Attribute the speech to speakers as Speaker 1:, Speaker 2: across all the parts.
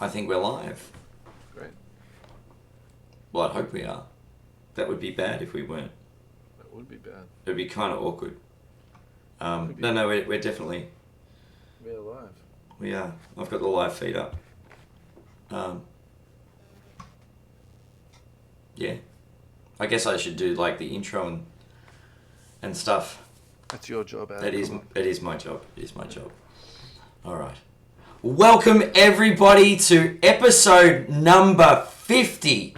Speaker 1: I think we're live.
Speaker 2: Great.
Speaker 1: Well, I hope we are. That would be bad if we weren't.
Speaker 2: That would be bad.
Speaker 1: It would be kind of awkward. No, we're definitely...
Speaker 2: We're live.
Speaker 1: We are. I've got the live feed up. Yeah. I guess I should do like the intro and stuff.
Speaker 2: That's your job, Adam.
Speaker 1: It is my job. It is my job. All right. Welcome everybody to episode number 50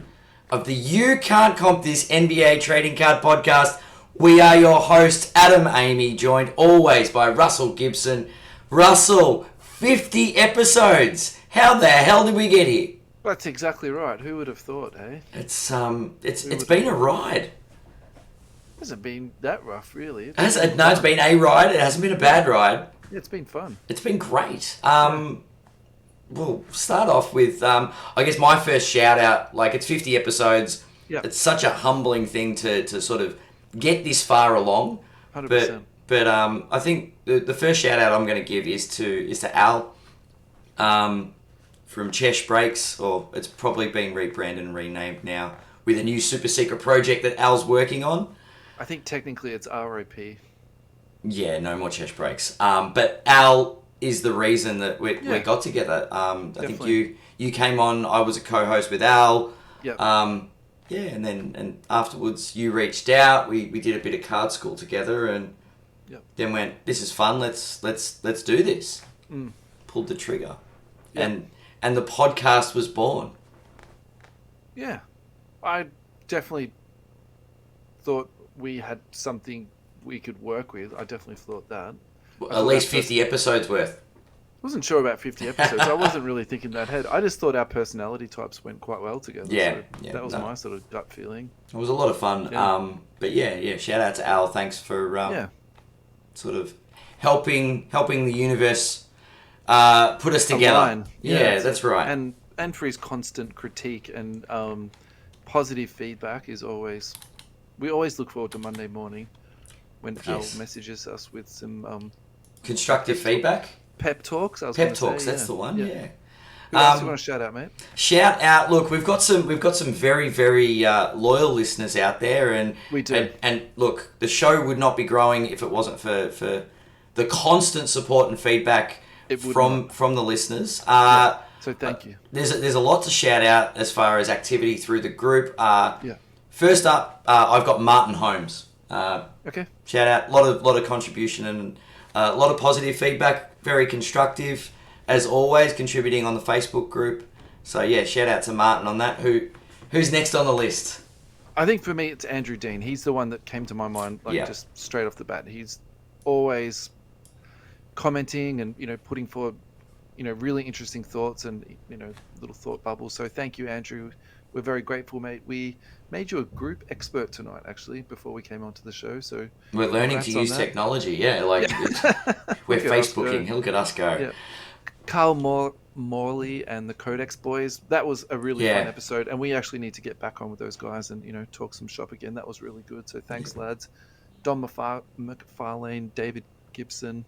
Speaker 1: of the You Can't Comp This NBA Trading Card Podcast. We are your hosts, Adam Amy, joined always by Russell Gibson. Russell, 50 episodes. How the hell did we get here?
Speaker 2: That's exactly right. Who would have thought, hey?
Speaker 1: It's been a ride.
Speaker 2: It hasn't been that rough, really.
Speaker 1: It's been a ride. It hasn't been a bad ride.
Speaker 2: Yeah, it's been fun.
Speaker 1: It's been great. We'll start off with, I guess, my first shout out. Like, it's 50 episodes.
Speaker 2: Yeah.
Speaker 1: It's such a humbling thing to sort of get this far along.
Speaker 2: 100%.
Speaker 1: But I think the first shout out I'm going to give is to Al from Chesh Breaks, or it's probably being rebranded and renamed now with a new super secret project that Al's working on.
Speaker 2: I think technically it's ROP.
Speaker 1: Yeah, no more Chesh Breaks. But Al is the reason that we got together. I think you came on. I was a co-host with Al.
Speaker 2: Yep.
Speaker 1: And afterwards you reached out. We did a bit of card school together, and then went, this is fun. Let's do this. Pulled the trigger, and the podcast was born.
Speaker 2: Yeah, I definitely thought we had something we could work with. I definitely thought that.
Speaker 1: At least 50 episodes worth.
Speaker 2: I wasn't sure about 50 episodes. I wasn't really thinking that ahead. I just thought our personality types went quite well together.
Speaker 1: Yeah,
Speaker 2: so that was my sort of gut feeling.
Speaker 1: It was a lot of fun.
Speaker 2: Yeah.
Speaker 1: But yeah, shout out to Al. Thanks for sort of helping the universe put us together.
Speaker 2: Align.
Speaker 1: Yeah, that's right.
Speaker 2: And for his constant critique and positive feedback is always... We always look forward to Monday morning when Al messages us with some...
Speaker 1: constructive feedback?
Speaker 2: Pep talks.
Speaker 1: Pep talks, that's the one, yeah.
Speaker 2: Who else do you want to shout out, mate?
Speaker 1: Shout out! Look, we've got some very, very loyal listeners out there, and
Speaker 2: we do.
Speaker 1: And look, the show would not be growing if it wasn't for the constant support and feedback from the listeners.
Speaker 2: So thank you.
Speaker 1: There's a lot to shout out as far as activity through the group. First up, I've got Martin Holmes.
Speaker 2: Okay.
Speaker 1: Shout out! Lot of contribution and a lot of positive feedback. Very constructive, as always, contributing on the Facebook group. So yeah, shout out to Martin on that. Who's next on the list?
Speaker 2: I think for me it's Andrew Dean. He's the one that came to my mind, just straight off the bat. He's always commenting and putting forward really interesting thoughts and little thought bubbles. So thank you, Andrew. We're very grateful, mate. We made you a group expert tonight, actually, before we came onto the show. So
Speaker 1: we're learning to use technology. Yeah, we're Facebooking. Look at us go.
Speaker 2: Yeah. Carl Morley and the Codex Boys. That was a really fun episode, and we actually need to get back on with those guys and talk some shop again. That was really good. So thanks, lads. Don McFarlane, David Gibson.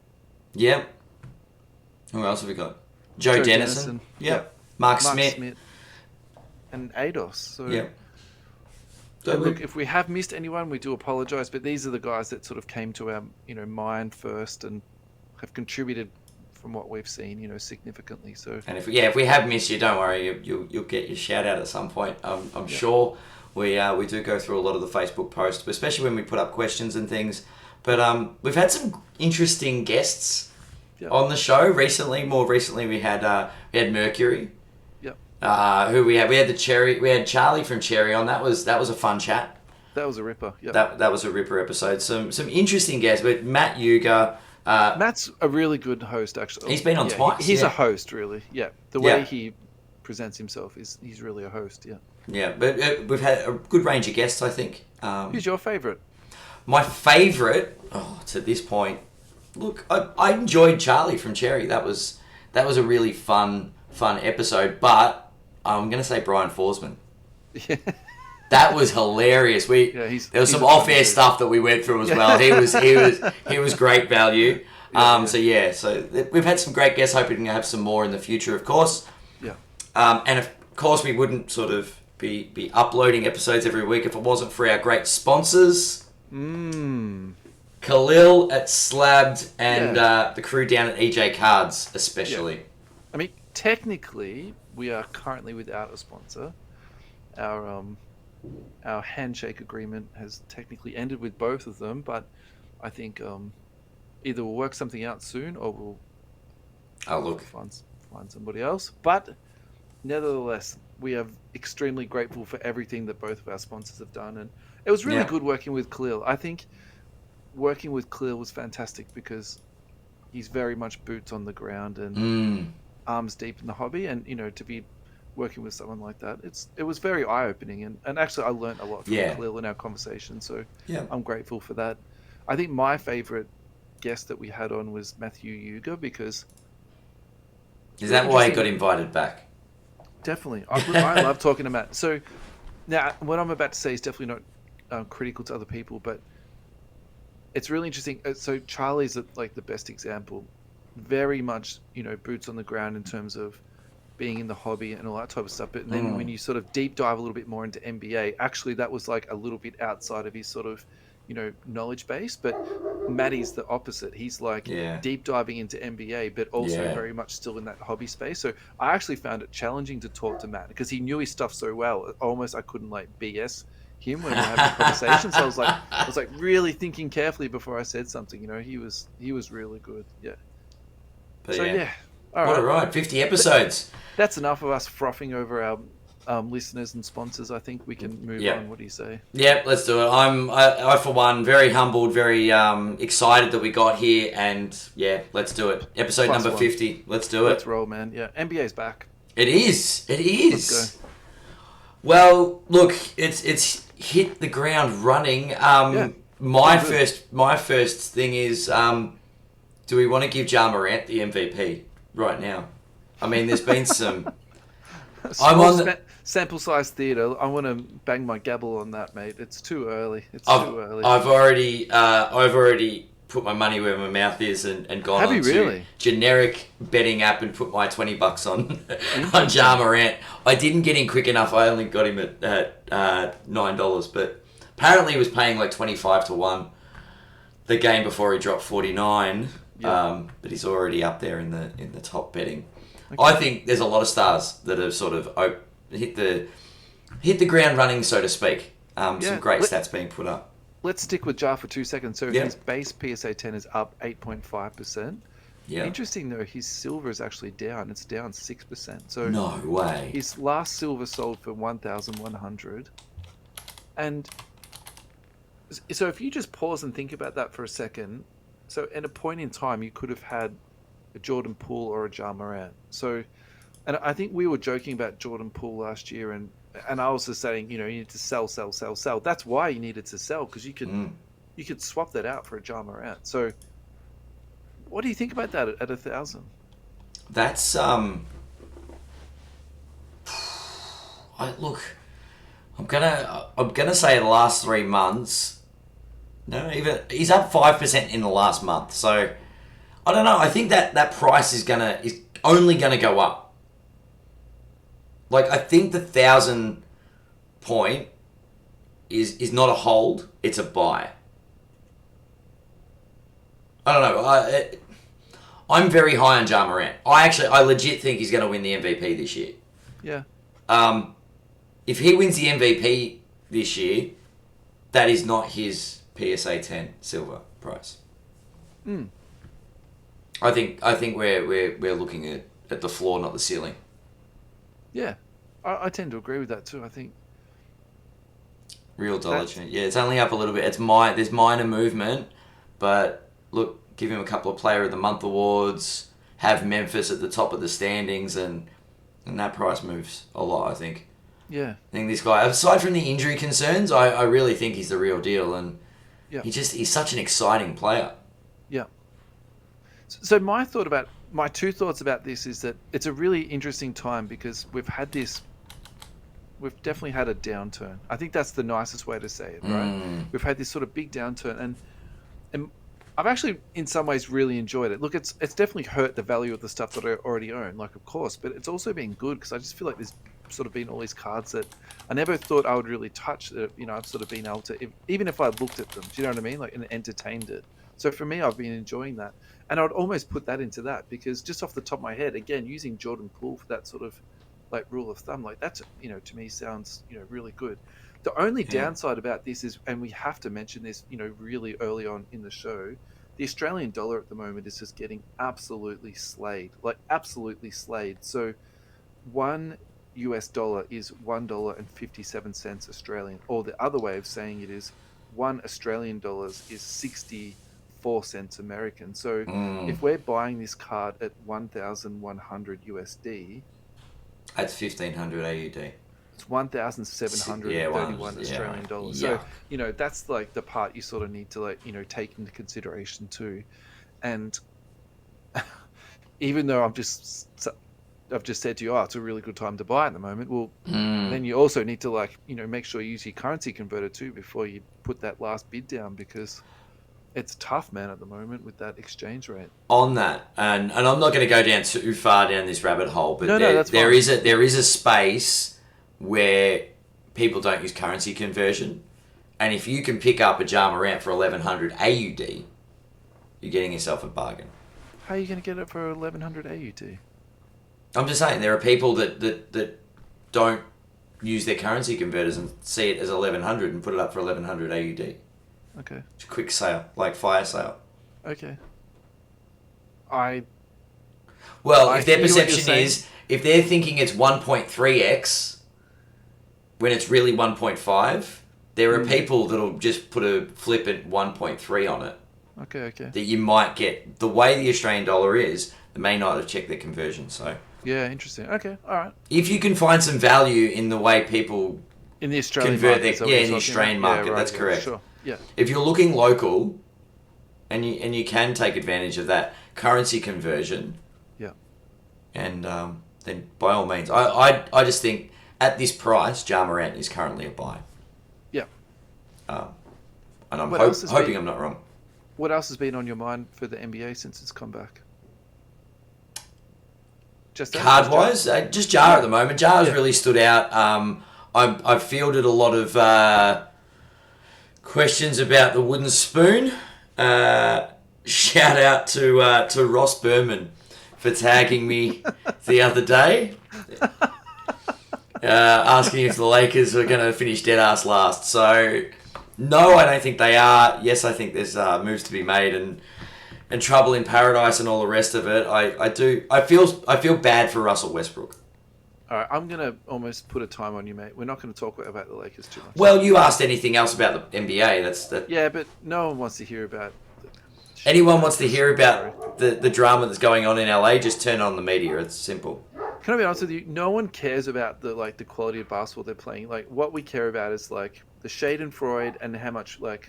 Speaker 1: Yep. Who else have we got? Joe Dennison. Yep. Mark Smith.
Speaker 2: And ADOS. So,
Speaker 1: So
Speaker 2: look, if we have missed anyone, we do apologise. But these are the guys that sort of came to our, mind first and have contributed from what we've seen, significantly. So,
Speaker 1: and if we have missed you, don't worry, you'll get your shout out at some point. I'm sure we do go through a lot of the Facebook posts, especially when we put up questions and things. But we've had some interesting guests on the show recently. More recently, we had Mercury. Who we had? We had Charlie from Cherry on. That was a fun chat.
Speaker 2: That was a ripper. Yeah.
Speaker 1: That was a ripper episode. Some interesting guests. But Matt Yuga.
Speaker 2: Matt's a really good host, actually.
Speaker 1: He's been on twice.
Speaker 2: He's a host, really. Yeah. The way he presents himself he's really a host. Yeah.
Speaker 1: Yeah, but we've had a good range of guests, I think.
Speaker 2: Who's your favourite?
Speaker 1: My favourite, to this point, look, I enjoyed Charlie from Cherry. That was a really fun episode. But I'm going to say Brian Forsman. Yeah. That was hilarious. There was some off-air stuff that we went through as well. He was great value. So we've had some great guests. Hoping to have some more in the future, of course.
Speaker 2: Yeah.
Speaker 1: And of course, we wouldn't sort of be uploading episodes every week if it wasn't for our great sponsors. Khalil at Slabbed and the crew down at EJ Cards, especially.
Speaker 2: Yeah. I mean, technically, we are currently without a sponsor. Our handshake agreement has technically ended with both of them, but I think either we'll work something out soon or we'll find somebody else. But nevertheless, we are extremely grateful for everything that both of our sponsors have done, and it was really good working with Khalil. I think working with Khalil was fantastic because he's very much boots on the ground and arms deep in the hobby, and to be working with someone like that, it was very eye-opening, and actually I learned a lot from Khalil in our conversation, so I'm grateful for that. I think my favorite guest that we had on was Matthew Yuga, because
Speaker 1: is that why he got invited back?
Speaker 2: Definitely. I love talking to Matt. So now what I'm about to say is definitely not critical to other people, but it's really interesting. So Charlie's like the best example, very much boots on the ground in terms of being in the hobby and all that type of stuff. But then when you sort of deep dive a little bit more into NBA, actually that was like a little bit outside of his sort of, knowledge base. But Matty's the opposite. He's like deep diving into NBA, but also very much still in that hobby space. So I actually found it challenging to talk to Matt because he knew his stuff so well. Almost I couldn't like BS him when we were having a conversation. So I was like really thinking carefully before I said something. He was really good. Yeah.
Speaker 1: But
Speaker 2: so all
Speaker 1: right. What a ride! 50 episodes.
Speaker 2: That's enough of us frothing over our listeners and sponsors. I think we can move on. What do you say?
Speaker 1: Yep, let's do it. I for one, very humbled, very excited that we got here, and let's do it. Episode number 50. Let's do it.
Speaker 2: Let's roll, man. Yeah, NBA's back.
Speaker 1: It is.
Speaker 2: Let's go.
Speaker 1: Well, look, it's hit the ground running. My first thing is, do we want to give Ja Morant the MVP right now? I mean, there's been some. I'm on the
Speaker 2: sample size theater. I want to bang my gavel on that, mate. It's too early. Too early.
Speaker 1: I've already put my money where my mouth is and gone on to generic betting app and put my $20 on Ja Morant. I didn't get in quick enough. I only got him at $9, but apparently he was paying like 25 to 1 the game before he dropped 49. But he's already up there in the top betting. Okay. I think there's a lot of stars that have sort of hit the ground running, so to speak. Some great stats being put up.
Speaker 2: Let's stick with Ja for 2 seconds. So his base PSA 10 is up 8.5%. Yeah. Interesting though, his silver is actually down. It's down 6%. So
Speaker 1: no way.
Speaker 2: His last silver sold for 1,100. And so if you just pause and think about that for a second, so at a point in time you could have had a Jordan Poole or a Ja Morant. So, and I think we were joking about Jordan Poole last year, and I was just saying, you need to sell. That's why you needed to sell, because you could swap that out for a Ja Morant. So, what do you think about that at 1,000?
Speaker 1: That's look, I'm gonna say the last 3 months. No, even he's up 5% in the last month. So I don't know. I think that price is only gonna go up. Like, I think the 1,000 point is not a hold; it's a buy. I don't know. I'm very high on Ja Morant. I legit think he's going to win the MVP this year.
Speaker 2: Yeah.
Speaker 1: If he wins the MVP this year, that is not his PSA 10 silver price. I think we're looking at the floor, not the ceiling.
Speaker 2: Yeah, I tend to agree with that too. I think
Speaker 1: real dollar change. Yeah, it's only up a little bit. There's minor movement, but look, give him a couple of Player of the Month awards. Have Memphis at the top of the standings, and that price moves a lot. I think.
Speaker 2: Yeah.
Speaker 1: I think this guy, aside from the injury concerns, I really think he's the real deal, and he's such an exciting player.
Speaker 2: Yeah. So my two thoughts about this is that it's a really interesting time because we've definitely had a downturn. I think that's the nicest way to say it, right? We've had this sort of big downturn, and I've actually, in some ways, really enjoyed it. Look, it's definitely hurt the value of the stuff that I already own, like, of course, but it's also been good because I just feel like there's sort of been all these cards that I never thought I would really touch. That I've sort of been able to, even if I looked at them, do you know what I mean? Like, and entertained it. So for me, I've been enjoying that, and I would almost put that into that because just off the top of my head, again, using Jordan Poole for that sort of like rule of thumb, like that's to me sounds really good. The only downside about this is, and we have to mention this, really early on in the show, the Australian dollar at the moment is just getting absolutely slayed, like absolutely slayed. So $1 is $1.57 Australian, or the other way of saying it is $1 Australian is 64 cents American. So if we're buying this card at 1,100 USD,
Speaker 1: that's 1,500 AUD.
Speaker 2: It's 1,731 Australian dollars. So, that's like the part you sort of need to take into consideration too. And even though I've just said to you, it's a really good time to buy at the moment. Well, then you also need to make sure you use your currency converter too before you put that last bid down, because it's tough, man, at the moment with that exchange rate.
Speaker 1: On that, and I'm not going to go down too far down this rabbit hole, but
Speaker 2: that's
Speaker 1: there
Speaker 2: fine.
Speaker 1: there is a space where people don't use currency conversion, and if you can pick up a Ja Morant for 1,100 AUD, you're getting yourself a bargain.
Speaker 2: How are you going to get it for 1,100 AUD?
Speaker 1: I'm just saying there are people that don't use their currency converters and see it as 1,100 and put it up for 1,100 AUD.
Speaker 2: Okay.
Speaker 1: It's a quick sale, like fire sale.
Speaker 2: Okay.
Speaker 1: If their perception is, if they're thinking it's 1.3x when it's really 1.5, there are people that'll just put a flip at 1.3 on it.
Speaker 2: Okay.
Speaker 1: That you might get. The way the Australian dollar is, they may not have checked their conversion, so...
Speaker 2: Yeah, interesting. Okay, all right.
Speaker 1: If you can find some value in the way people
Speaker 2: in the Australian
Speaker 1: convert
Speaker 2: market,
Speaker 1: in the Australian market, that's correct.
Speaker 2: Sure. Yeah.
Speaker 1: If you're looking local, and you can take advantage of that currency conversion, and then by all means, I just think at this price, Ja Morant is currently a buy.
Speaker 2: Yeah.
Speaker 1: And I'm hoping I'm not wrong.
Speaker 2: What else has been on your mind for the NBA since it's come back? Just
Speaker 1: card-wise, just Ja at the moment. Ja's really stood out. I've fielded a lot of questions about the wooden spoon. Shout out to Ross Berman for tagging me the other day, asking if the Lakers are going to finish dead ass last. So, no, I don't think they are. Yes, I think there's moves to be made and trouble in paradise and all the rest of it. I feel bad for Russell Westbrook.
Speaker 2: All right, I'm gonna almost put a time on you, mate. We're not going to talk about the Lakers too much.
Speaker 1: Well, you asked anything else about the NBA.
Speaker 2: Yeah, but no one wants to hear about.
Speaker 1: Anyone wants to hear about the drama that's going on in LA? Just turn on the media. It's simple.
Speaker 2: Can I be honest with you? No one cares about the quality of basketball they're playing. Like, what we care about is the Schadenfreude and how much we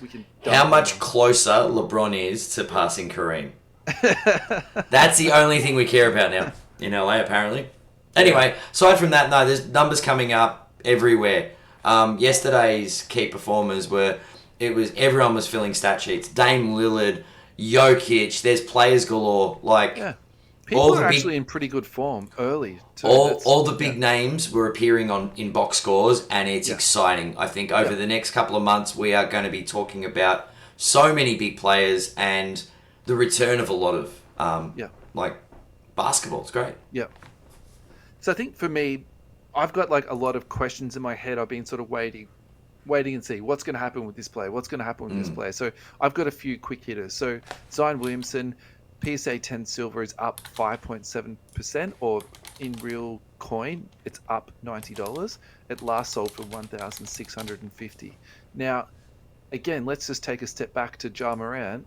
Speaker 2: can.
Speaker 1: How much closer LeBron is to passing Kareem. That's the only thing we care about now in LA, apparently. Anyway, aside from that, no, there's numbers coming up everywhere. Yesterday's key performers everyone was filling stat sheets. Dame Lillard, Jokic, there's players galore.
Speaker 2: People are actually in pretty good form early.
Speaker 1: All the big names were appearing in box scores, and it's exciting. I think over the next couple of months, we are going to be talking about so many big players and the return of a lot of basketball. It's great.
Speaker 2: Yeah. So I think for me, I've got a lot of questions in my head. I've been sort of waiting and see what's going to happen with this player. What's going to happen with this player? So I've got a few quick hitters. So Zion Williamson, PSA 10 silver is up 5.7%, or in real coin, it's up $90. It last sold for $1,650. Now, again, let's just take a step back to Ja Morant.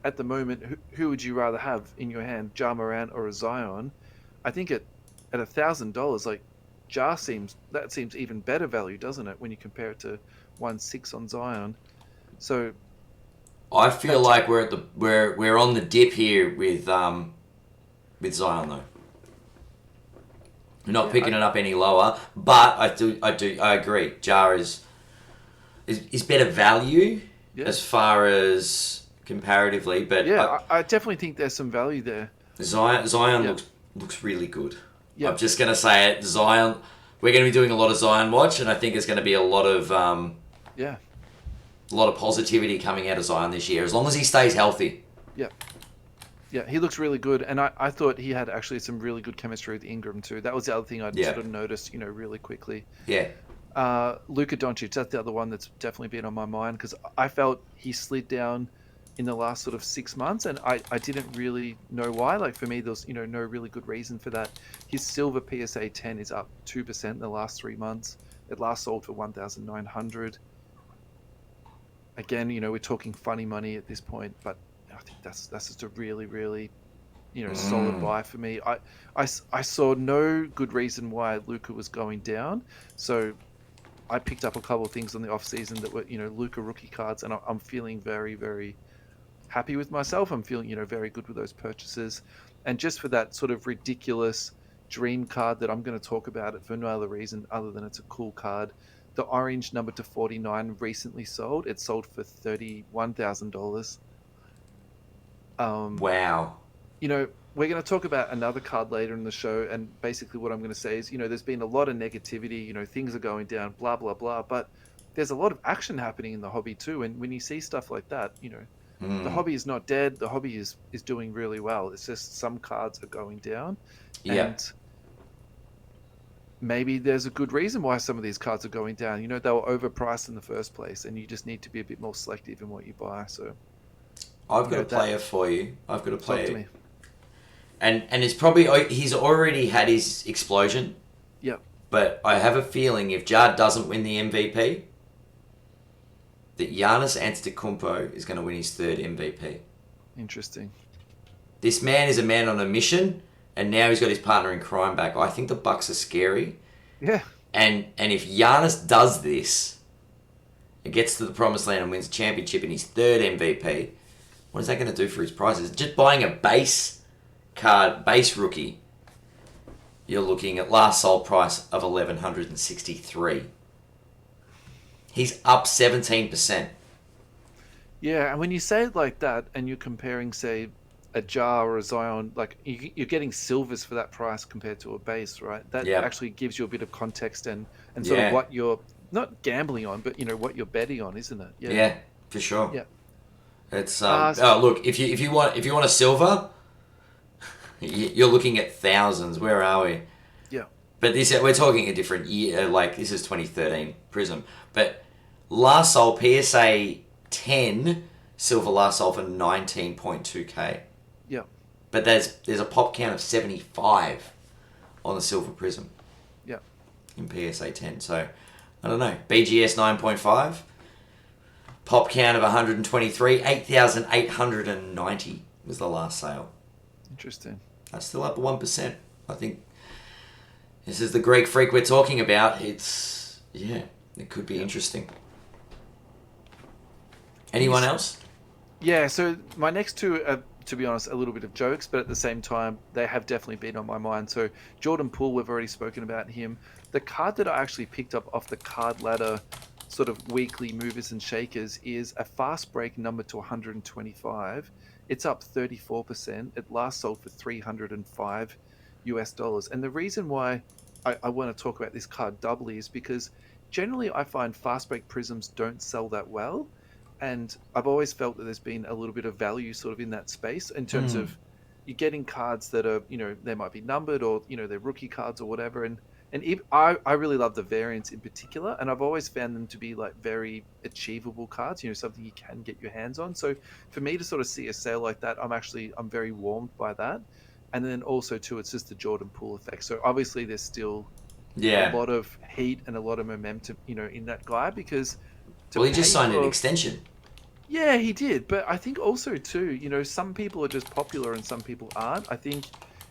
Speaker 2: At the moment, who would you rather have in your hand, Ja Morant or a Zion? I think at $1,000, Ja seems even better value, doesn't it, when you compare it to 1.6 on Zion? So
Speaker 1: I feel like we're on the dip here with Zion though. We're not picking it up any lower, but I agree. Ja is better value, as far as comparatively, but
Speaker 2: I definitely think there's some value there.
Speaker 1: Zion looks really good.
Speaker 2: Yeah.
Speaker 1: I'm just going to say it. Zion, we're going to be doing a lot of Zion watch, and I think there's going to be a lot of positivity coming out of Zion this year, as long as he stays healthy.
Speaker 2: Yeah. Yeah, he looks really good, and I thought he had actually some really good chemistry with Ingram too. That was the other thing I'd sort of noticed, really quickly.
Speaker 1: Yeah.
Speaker 2: Luka Doncic, that's the other one that's definitely been on my mind, because I felt he slid down in the last sort of 6 months, and I didn't really know why. Like, for me, there was no really good reason for that. His silver PSA 10 is up 2% in the last 3 months. It last sold for 1,900. Again, we're talking funny money at this point, but I think that's just a really, really, solid buy for me. I saw no good reason why Luka was going down, so I picked up a couple of things on the off season that were, Luka rookie cards, and I'm feeling very, very happy with myself. I'm feeling, very good with those purchases, and just for that sort of ridiculous dream card that I'm going to talk about it for no other reason other than it's a cool card. The orange number to 49 recently sold. It sold for $31,000.
Speaker 1: Wow.
Speaker 2: We're going to talk about another card later in the show, and basically what I'm going to say is, there's been a lot of negativity, things are going down, blah, blah, blah, but there's a lot of action happening in the hobby too, and when you see stuff like that, the hobby is not dead, the hobby is doing really well. It's just some cards are going down, and maybe there's a good reason why some of these cards are going down. They were overpriced in the first place, and you just need to be a bit more selective in what you buy. So
Speaker 1: I've got a player for you. I've got a player. And it's probably, he's already had his explosion.
Speaker 2: Yep.
Speaker 1: But I have a feeling if Jard doesn't win the MVP, that Giannis Antetokounmpo is going to win his third MVP.
Speaker 2: Interesting.
Speaker 1: This man is a man on a mission, and now he's got his partner in crime back. I think the Bucks are scary.
Speaker 2: Yeah.
Speaker 1: And if Giannis does this, and gets to the promised land and wins a championship in his third MVP, what is that going to do for his prices? Just buying a base card, base rookie, you're looking at last sold price of $1,163. He's up 17%.
Speaker 2: Yeah, and when you say it like that, and you're comparing, say, a Jar or a Zion, like you're getting silvers for that price compared to a base, right? That actually gives you a bit of context and sort of what you're not gambling on, but what you're betting on, isn't it?
Speaker 1: Yeah, for sure.
Speaker 2: Yeah.
Speaker 1: It's look, if you want a silver, you're looking at thousands. Where are we?
Speaker 2: Yeah.
Speaker 1: But we're talking a different year. Like, this is 2013 Prism. But last sold PSA 10 silver last sold for 19.2K.
Speaker 2: Yeah.
Speaker 1: But there's a pop count of 75 on the silver Prism.
Speaker 2: Yeah.
Speaker 1: In PSA 10. So I don't know. BGS 9.5. Pop count of 123. 8,890 was the last sale.
Speaker 2: Interesting.
Speaker 1: That's still up 1%. I think this is the Greek freak we're talking about. It could be interesting. Anyone else?
Speaker 2: Yeah, so my next two are, to be honest, a little bit of jokes, but at the same time, they have definitely been on my mind. So Jordan Poole, we've already spoken about him. The card that I actually picked up off the card ladder sort of weekly movers and shakers is a fast break number to 125. It's up 34%. It last sold for $305. And the reason why I want to talk about this card doubly is because generally I find fast break prisms don't sell that well. And I've always felt that there's been a little bit of value sort of in that space in terms of you're getting cards that are, they might be numbered or, they're rookie cards or whatever. And I really love the variants in particular, and I've always found them to be like very achievable cards, something you can get your hands on. So for me to sort of see a sale like that, I'm very warmed by that. And then also too, it's just the Jordan Poole effect. So obviously there's still a lot of heat and a lot of momentum, in that guy, because
Speaker 1: he just signed an extension.
Speaker 2: Yeah, he did. But I think also too, some people are just popular and some people aren't. I think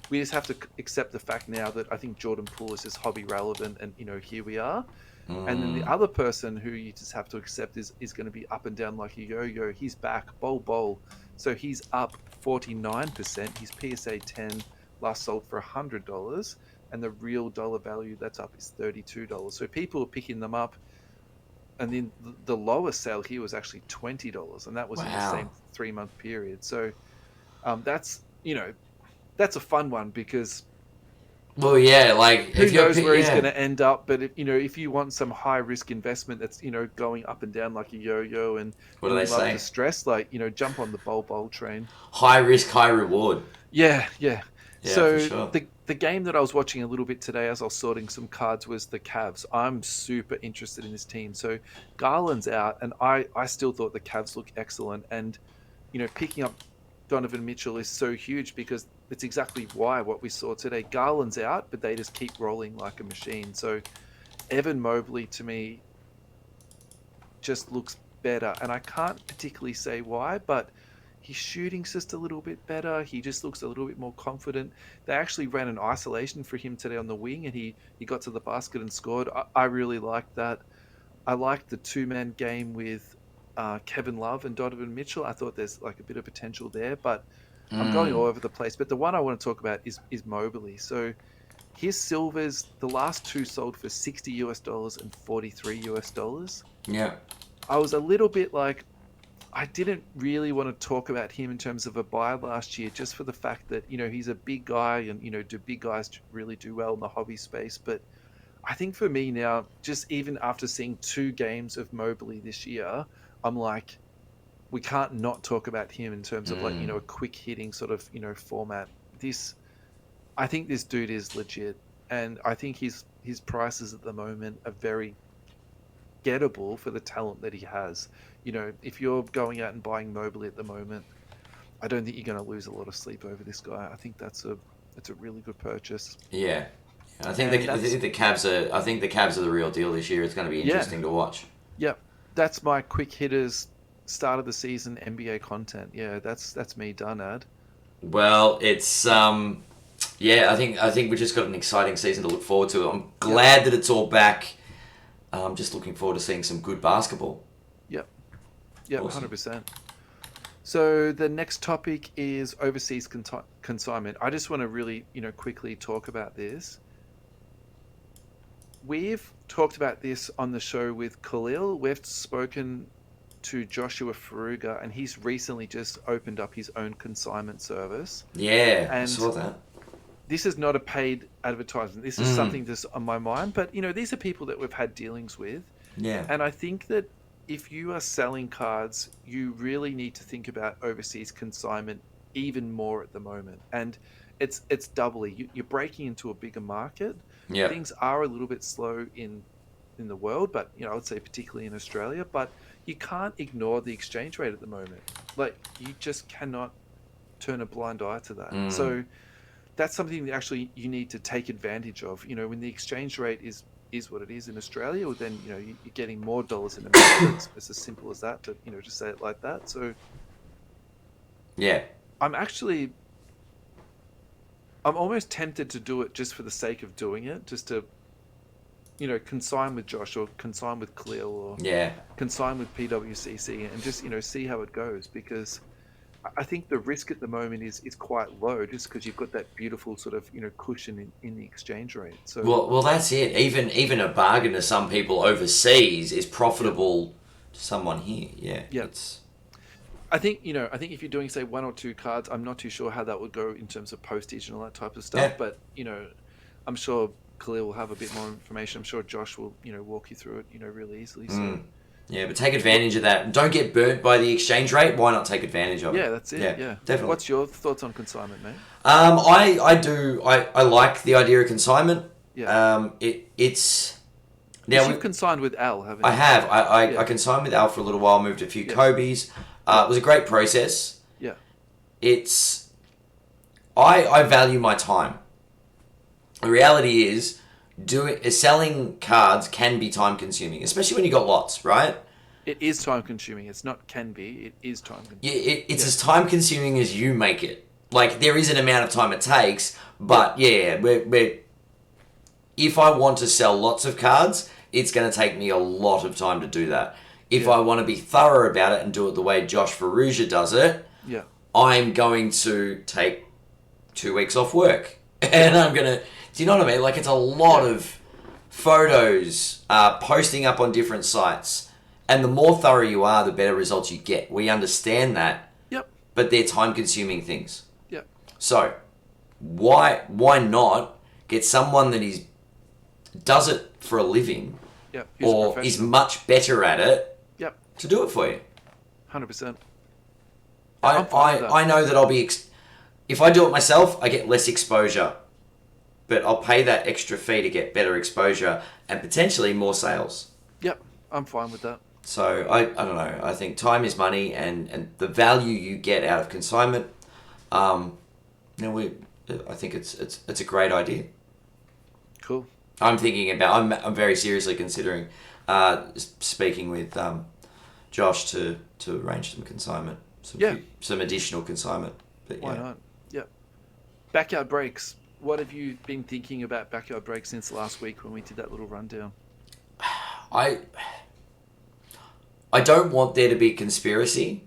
Speaker 2: we just have to accept the fact now that I think Jordan Poole is just hobby relevant, and here we are. And then the other person who you just have to accept is going to be up and down like a yo-yo. He's back, bol. So he's up 49%. His PSA 10 last sold for $100, and the real dollar value that's up is $32. So people are picking them up. and then the lowest sale here was actually $20, and that was in the same
Speaker 1: Wow.
Speaker 2: 3-month period. So that's that's a fun one because
Speaker 1: Well, yeah, like
Speaker 2: who
Speaker 1: if you're
Speaker 2: knows where he's going
Speaker 1: yeah,
Speaker 2: to end up. But if you want some high risk investment that's going up and down like a yo-yo, and
Speaker 1: what do
Speaker 2: you
Speaker 1: they
Speaker 2: love to
Speaker 1: say?
Speaker 2: stress, like jump on the bowl train.
Speaker 1: High risk, high reward.
Speaker 2: Yeah, yeah.
Speaker 1: Yeah, for
Speaker 2: So
Speaker 1: sure.
Speaker 2: the game that I was watching a little bit today as I was sorting some cards was the Cavs. I'm super interested in this team. So Garland's out, and I still thought the Cavs look excellent. And picking up Donovan Mitchell is so huge because it's exactly why what we saw today. Garland's out, but they just keep rolling like a machine. So Evan Mobley to me just looks better, and I can't particularly say why, but his shooting's just a little bit better. He just looks a little bit more confident. They actually ran an isolation for him today on the wing, and he got to the basket and scored. I really liked that. I liked the two-man game with Kevin Love and Donovan Mitchell. I thought there's like a bit of potential there, but I'm going all over the place. But the one I want to talk about is Mobley. So his silvers, the last two sold for $60 and $43.
Speaker 1: Yeah.
Speaker 2: I was a little bit like, I didn't really want to talk about him in terms of a buy last year, just for the fact that, he's a big guy and, do big guys really do well in the hobby space? But I think for me now, just even after seeing 2 games of Mobley this year, I'm like, we can't not talk about him in terms of like, a quick hitting sort of, format. I think this dude is legit. And I think his prices at the moment are very gettable for the talent that he has. If you're going out and buying Mobley at the moment, I don't think you're going to lose a lot of sleep over this guy. I think that's a really good purchase.
Speaker 1: Yeah. I think the Cavs are. I think the Cavs are the real deal this year. It's going to be interesting to watch.
Speaker 2: Yeah, that's my quick hitters start of the season NBA content. Yeah, that's me done, Ad.
Speaker 1: Well, it's yeah. I think we just got an exciting season to look forward to. I'm glad that it's all back. I'm just looking forward to seeing some good basketball.
Speaker 2: Yep. Yep.
Speaker 1: Awesome.
Speaker 2: 100%. So the next topic is overseas consignment. I just want to really quickly talk about this. We've talked about this on the show with Khalil. We've spoken to Joshua Faruga, and he's recently just opened up his own consignment service.
Speaker 1: Yeah,
Speaker 2: and
Speaker 1: I saw that.
Speaker 2: This is not a paid advertisement. This is something that's on my mind. But, these are people that we've had dealings with.
Speaker 1: Yeah.
Speaker 2: And I think that if you are selling cards, you really need to think about overseas consignment even more at the moment. And it's doubly. You're breaking into a bigger market.
Speaker 1: Yeah.
Speaker 2: Things are a little bit slow in the world, but I would say particularly in Australia. But you can't ignore the exchange rate at the moment. Like, you just cannot turn a blind eye to that. So that's something that actually you need to take advantage of. When the exchange rate is what it is in Australia, well, then you're getting more dollars in America. It's as simple as that. To just say it like that. So
Speaker 1: yeah,
Speaker 2: I'm almost tempted to do it just for the sake of doing it, just to consign with Josh or consign with Khalil or consign with PWCC and just see how it goes, because I think the risk at the moment is quite low, just because you've got that beautiful sort of cushion in the exchange rate. So
Speaker 1: well, that's it. Even a bargain to some people overseas is profitable to someone here. Yeah, it's.
Speaker 2: I think if you're doing say 1 or 2 cards, I'm not too sure how that would go in terms of postage and all that type of stuff.
Speaker 1: Yeah.
Speaker 2: But I'm sure Khalil will have a bit more information. I'm sure Josh will walk you through it really easily. So.
Speaker 1: Yeah, but take advantage of that. Don't get burnt by the exchange rate. Why not take advantage of it?
Speaker 2: Yeah, that's it. Yeah,
Speaker 1: definitely.
Speaker 2: What's your thoughts on consignment, mate?
Speaker 1: I like the idea of consignment.
Speaker 2: Yeah.
Speaker 1: It's
Speaker 2: now you've consigned with Al, haven't you?
Speaker 1: I have. I consigned with Al for a little while. Moved a few Kobe's. It was a great process.
Speaker 2: Yeah.
Speaker 1: It's I value my time. The reality is, selling cards can be time consuming, especially when you got lots, right?
Speaker 2: It is time consuming. It's not can be. It is time consuming.
Speaker 1: It's as time consuming as you make it. Like, there is an amount of time it takes, but we're if I want to sell lots of cards, it's going to take me a lot of time to do that. If I want to be thorough about it and do it the way Josh Faruja does it, I'm going to take 2 weeks off work. And I'm going to... Do you know what I mean? Like, it's a lot of photos, posting up on different sites. And the more thorough you are, the better results you get. We understand that.
Speaker 2: Yep.
Speaker 1: But they're time-consuming things.
Speaker 2: Yep.
Speaker 1: So, why not get someone that does it for a living,
Speaker 2: yep,
Speaker 1: or is much better at it,
Speaker 2: yep,
Speaker 1: to do it for you?
Speaker 2: 100%.
Speaker 1: I know that I'll be... if I do it myself, I get less exposure. But I'll pay that extra fee to get better exposure and potentially more sales.
Speaker 2: Yep, I'm fine with that.
Speaker 1: So, I don't know. I think time is money, and the value you get out of consignment, I think it's a great idea.
Speaker 2: Cool.
Speaker 1: I'm very seriously considering speaking with Josh to arrange some consignment. Some additional consignment. But
Speaker 2: why not? Yep. Backyard breaks. What have you been thinking about backyard breaks since last week when we did that little rundown?
Speaker 1: I don't want there to be conspiracy.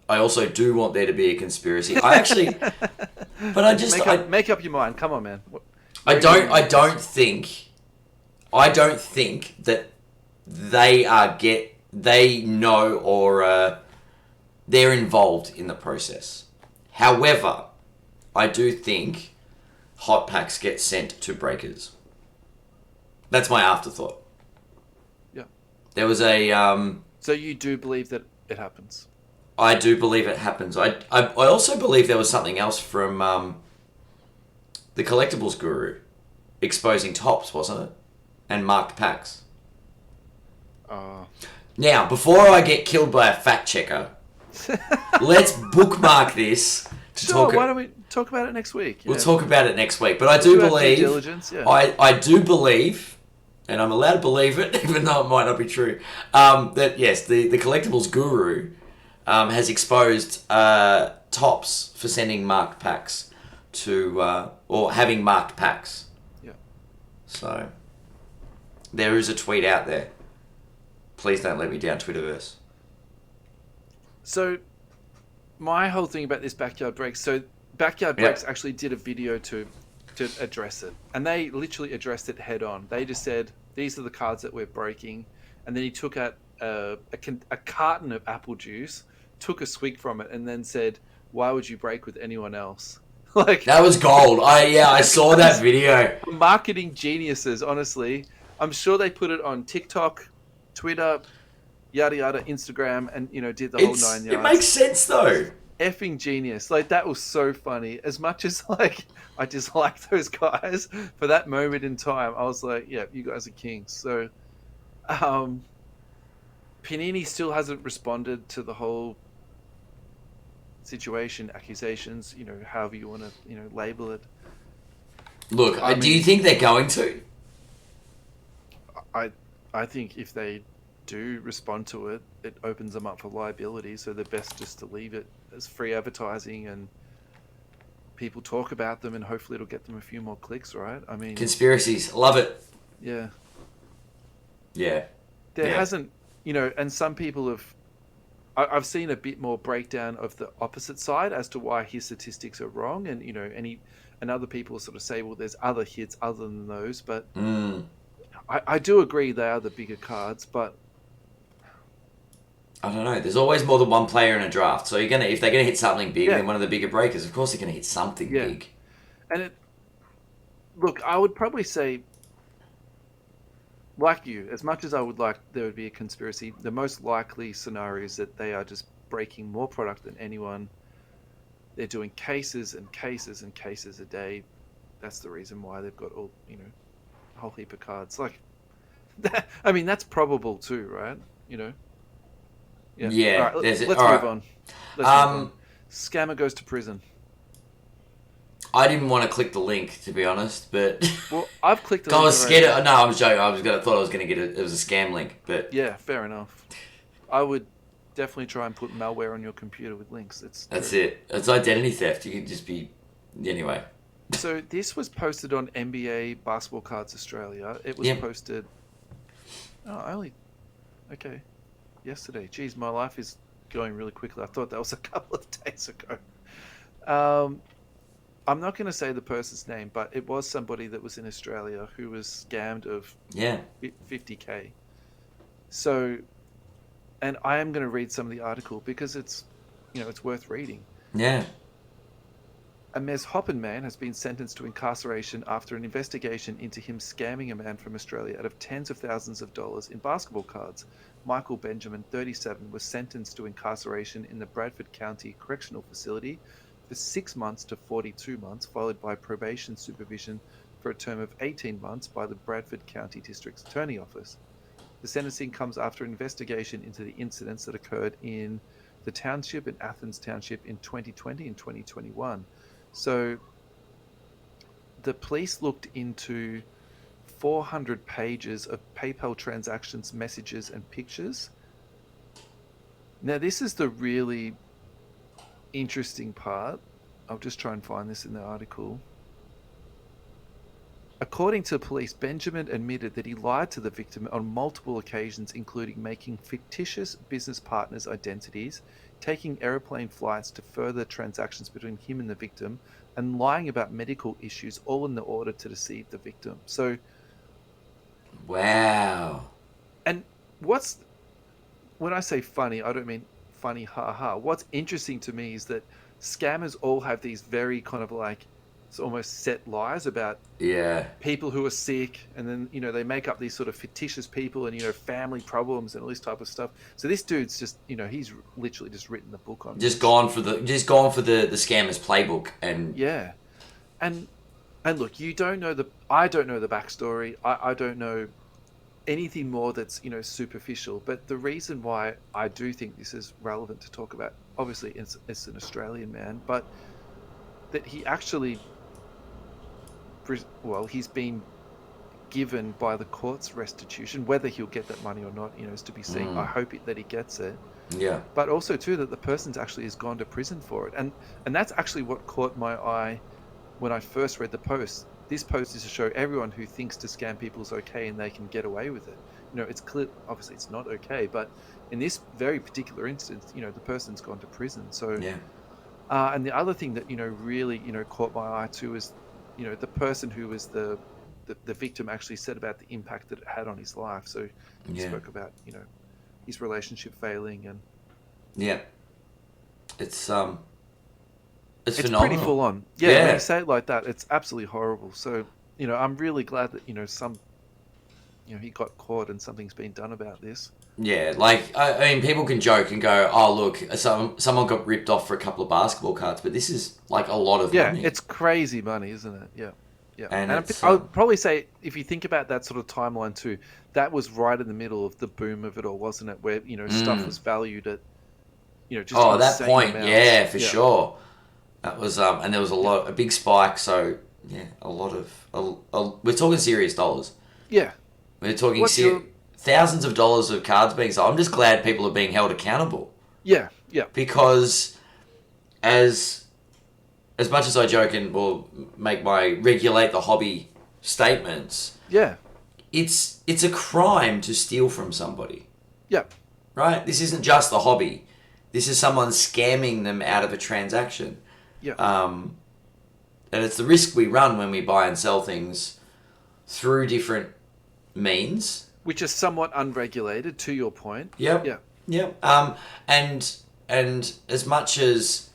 Speaker 1: I also do want there to be a conspiracy. I actually, but I just
Speaker 2: make up your mind. Come on, man.
Speaker 1: I don't think that they know or they're involved in the process. However, I do think hot packs get sent to breakers. That's my afterthought.
Speaker 2: Yeah.
Speaker 1: There was a
Speaker 2: So you do believe that it happens?
Speaker 1: I do believe it happens. I also believe there was something else from the collectibles guru exposing tops, wasn't it? And marked packs. Now, before I get killed by a fact checker, let's bookmark this.
Speaker 2: Why don't we talk about it next week?
Speaker 1: We'll talk about it next week. But I do believe...
Speaker 2: due diligence, yeah.
Speaker 1: I do believe, and I'm allowed to believe it, even though it might not be true, that, yes, the collectibles guru has exposed tops for sending marked packs to... or having marked packs.
Speaker 2: Yeah.
Speaker 1: So, there is a tweet out there. Please don't let me down, Twitterverse.
Speaker 2: So, my whole thing about this Backyard Breaks... So, Backyard Breaks actually did a video to address it. And they literally addressed it head on. They just said, these are the cards that we're breaking. And then he took out a carton of apple juice, took a swig from it, and then said, why would you break with anyone else? Like
Speaker 1: that was gold. I saw that video.
Speaker 2: Marketing geniuses, honestly. I'm sure they put it on TikTok, Twitter, yada yada, Instagram, and did the whole 9 yards.
Speaker 1: It makes sense though.
Speaker 2: Effing genius. Like, that was so funny. As much as I dislike those guys, for that moment in time, I was like, yeah, you guys are kings. So Panini still hasn't responded to the whole situation, accusations, however you want to, label it.
Speaker 1: Look, do you think they're going to?
Speaker 2: I think if they do respond to it, it opens them up for liability. So they're best just to leave it as free advertising, and people talk about them, and hopefully it'll get them a few more clicks, right? I mean,
Speaker 1: conspiracies, love it.
Speaker 2: Yeah.
Speaker 1: Yeah.
Speaker 2: There hasn't, and some people have. I've seen a bit more breakdown of the opposite side as to why his statistics are wrong, and and other people sort of say, well, there's other hits other than those, but I do agree they are the bigger cards, but
Speaker 1: I don't know. There's always more than one player in a draft, so if they're gonna hit something big, then one of the bigger breakers, of course they're gonna hit something big.
Speaker 2: And look, I would probably say, like you, as much as I would like there would be a conspiracy, the most likely scenario is that they are just breaking more product than anyone. They're doing cases and cases and cases a day. That's the reason why they've got all, a whole heap of cards. Like, I mean, that's probable too, right?
Speaker 1: Yeah.
Speaker 2: All right, let's move on. Let's move on. Scammer goes to prison.
Speaker 1: I didn't want to click the link, to be honest, but...
Speaker 2: Well, I've clicked the link.
Speaker 1: I was scared. No, I was joking. Thought I was going to get it. It was a scam link, but...
Speaker 2: Yeah, fair enough. I would definitely try and put malware on your computer with links.
Speaker 1: That's it. It's identity theft. You can just be... Anyway.
Speaker 2: So this was posted on NBA Basketball Cards Australia. It was posted... Okay. Yesterday. Jeez, my life is going really quickly. I thought that was a couple of days ago. I'm not going to say the person's name, but it was somebody that was in Australia who was scammed of 50K. So, and I am going to read some of the article because it's, it's worth reading.
Speaker 1: Yeah.
Speaker 2: A Mes Hoppen man has been sentenced to incarceration after an investigation into him scamming a man from Australia out of tens of thousands of dollars in basketball cards. Michael Benjamin, 37, was sentenced to incarceration in the Bradford County Correctional Facility for 6 months to 42 months, followed by probation supervision for a term of 18 months by the Bradford County District Attorney Office. The sentencing comes after an investigation into the incidents that occurred in the township in Athens Township in 2020 and 2021. So the police looked into 400 pages of PayPal transactions, messages, and pictures. Now, this is the really interesting part. I'll just try and find this in the article. According to police, Benjamin admitted that he lied to the victim on multiple occasions, including making fictitious business partners' identities, taking aeroplane flights to further transactions between him and the victim, and lying about medical issues, all in the order to deceive the victim. So,
Speaker 1: wow.
Speaker 2: And when I say funny, I don't mean funny, ha. What's interesting to me is that scammers all have these very kind of like, it's almost set lies about people who are sick, and then they make up these sort of fictitious people and family problems and all this type of stuff. So this dude's just he's literally just written the book on
Speaker 1: gone for the scammer's playbook. And
Speaker 2: and look, I don't know the backstory. I don't know anything more that's superficial, but the reason why I do think this is relevant to talk about, obviously it's an Australian man, but that he actually, well, he's been given by the courts restitution. Whether he'll get that money or not, is to be seen. I hope that he gets it.
Speaker 1: Yeah.
Speaker 2: But also too that the person's actually has gone to prison for it, and that's actually what caught my eye when I first read the post. This post is to show everyone who thinks to scam people is okay and they can get away with it. It's clear, obviously it's not okay, but in this very particular instance, the person's gone to prison. So
Speaker 1: yeah.
Speaker 2: And the other thing that really caught my eye too is the person who was the victim actually said about the impact that it had on his life. So he spoke about his relationship failing, and
Speaker 1: it's
Speaker 2: it's
Speaker 1: phenomenal.
Speaker 2: pretty full on. Yeah, when you say it like that, it's absolutely horrible. So I'm really glad that he got caught and something's been done about this.
Speaker 1: Yeah, like, I mean, people can joke and go, oh, look, someone got ripped off for a couple of basketball cards, but this is, like, a lot of money.
Speaker 2: Yeah, it's crazy money, isn't it? Yeah. And
Speaker 1: I
Speaker 2: would probably say, if you think about that sort of timeline too, that was right in the middle of the boom of it all, wasn't it? Where, stuff was valued at, just
Speaker 1: at that point,
Speaker 2: amounts.
Speaker 1: for sure. That was, and there was a big spike, so, yeah, a lot of, we're talking serious dollars.
Speaker 2: Yeah.
Speaker 1: We're talking thousands of dollars of cards being sold. I'm just glad people are being held accountable.
Speaker 2: Yeah.
Speaker 1: Because as much as I joke and will make my regulate the hobby statements, it's a crime to steal from somebody.
Speaker 2: Yeah.
Speaker 1: Right? This isn't just the hobby. This is someone scamming them out of a transaction.
Speaker 2: Yeah.
Speaker 1: And it's the risk we run when we buy and sell things through different means,
Speaker 2: which is somewhat unregulated, to your point.
Speaker 1: Yep. And as much as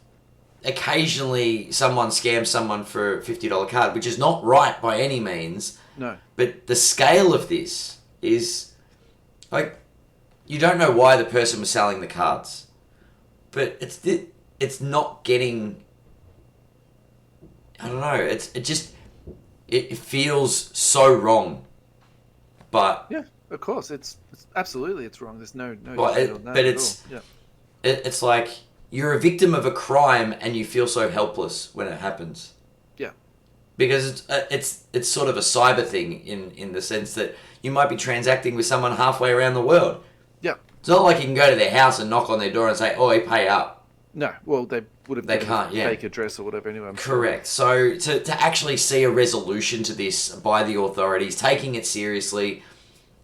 Speaker 1: occasionally someone scams someone for a $50 card, which is not right by any means.
Speaker 2: No.
Speaker 1: But the scale of this is, like, you don't know why the person was selling the cards, but it's not getting. I don't know. It feels so wrong, but
Speaker 2: yeah, of course, it's absolutely it's wrong. There's no
Speaker 1: debate on that. But it's like you're a victim of a crime and you feel so helpless when it happens.
Speaker 2: Yeah,
Speaker 1: because it's sort of a cyber thing in the sense that you might be transacting with someone halfway around the world.
Speaker 2: Yeah,
Speaker 1: it's not like you can go to their house and knock on their door and say, "Oh, pay up."
Speaker 2: No, well, they would have.
Speaker 1: They can't. Yeah,
Speaker 2: fake address or whatever. Anyway,
Speaker 1: correct. So to actually see a resolution to this by the authorities, taking it seriously,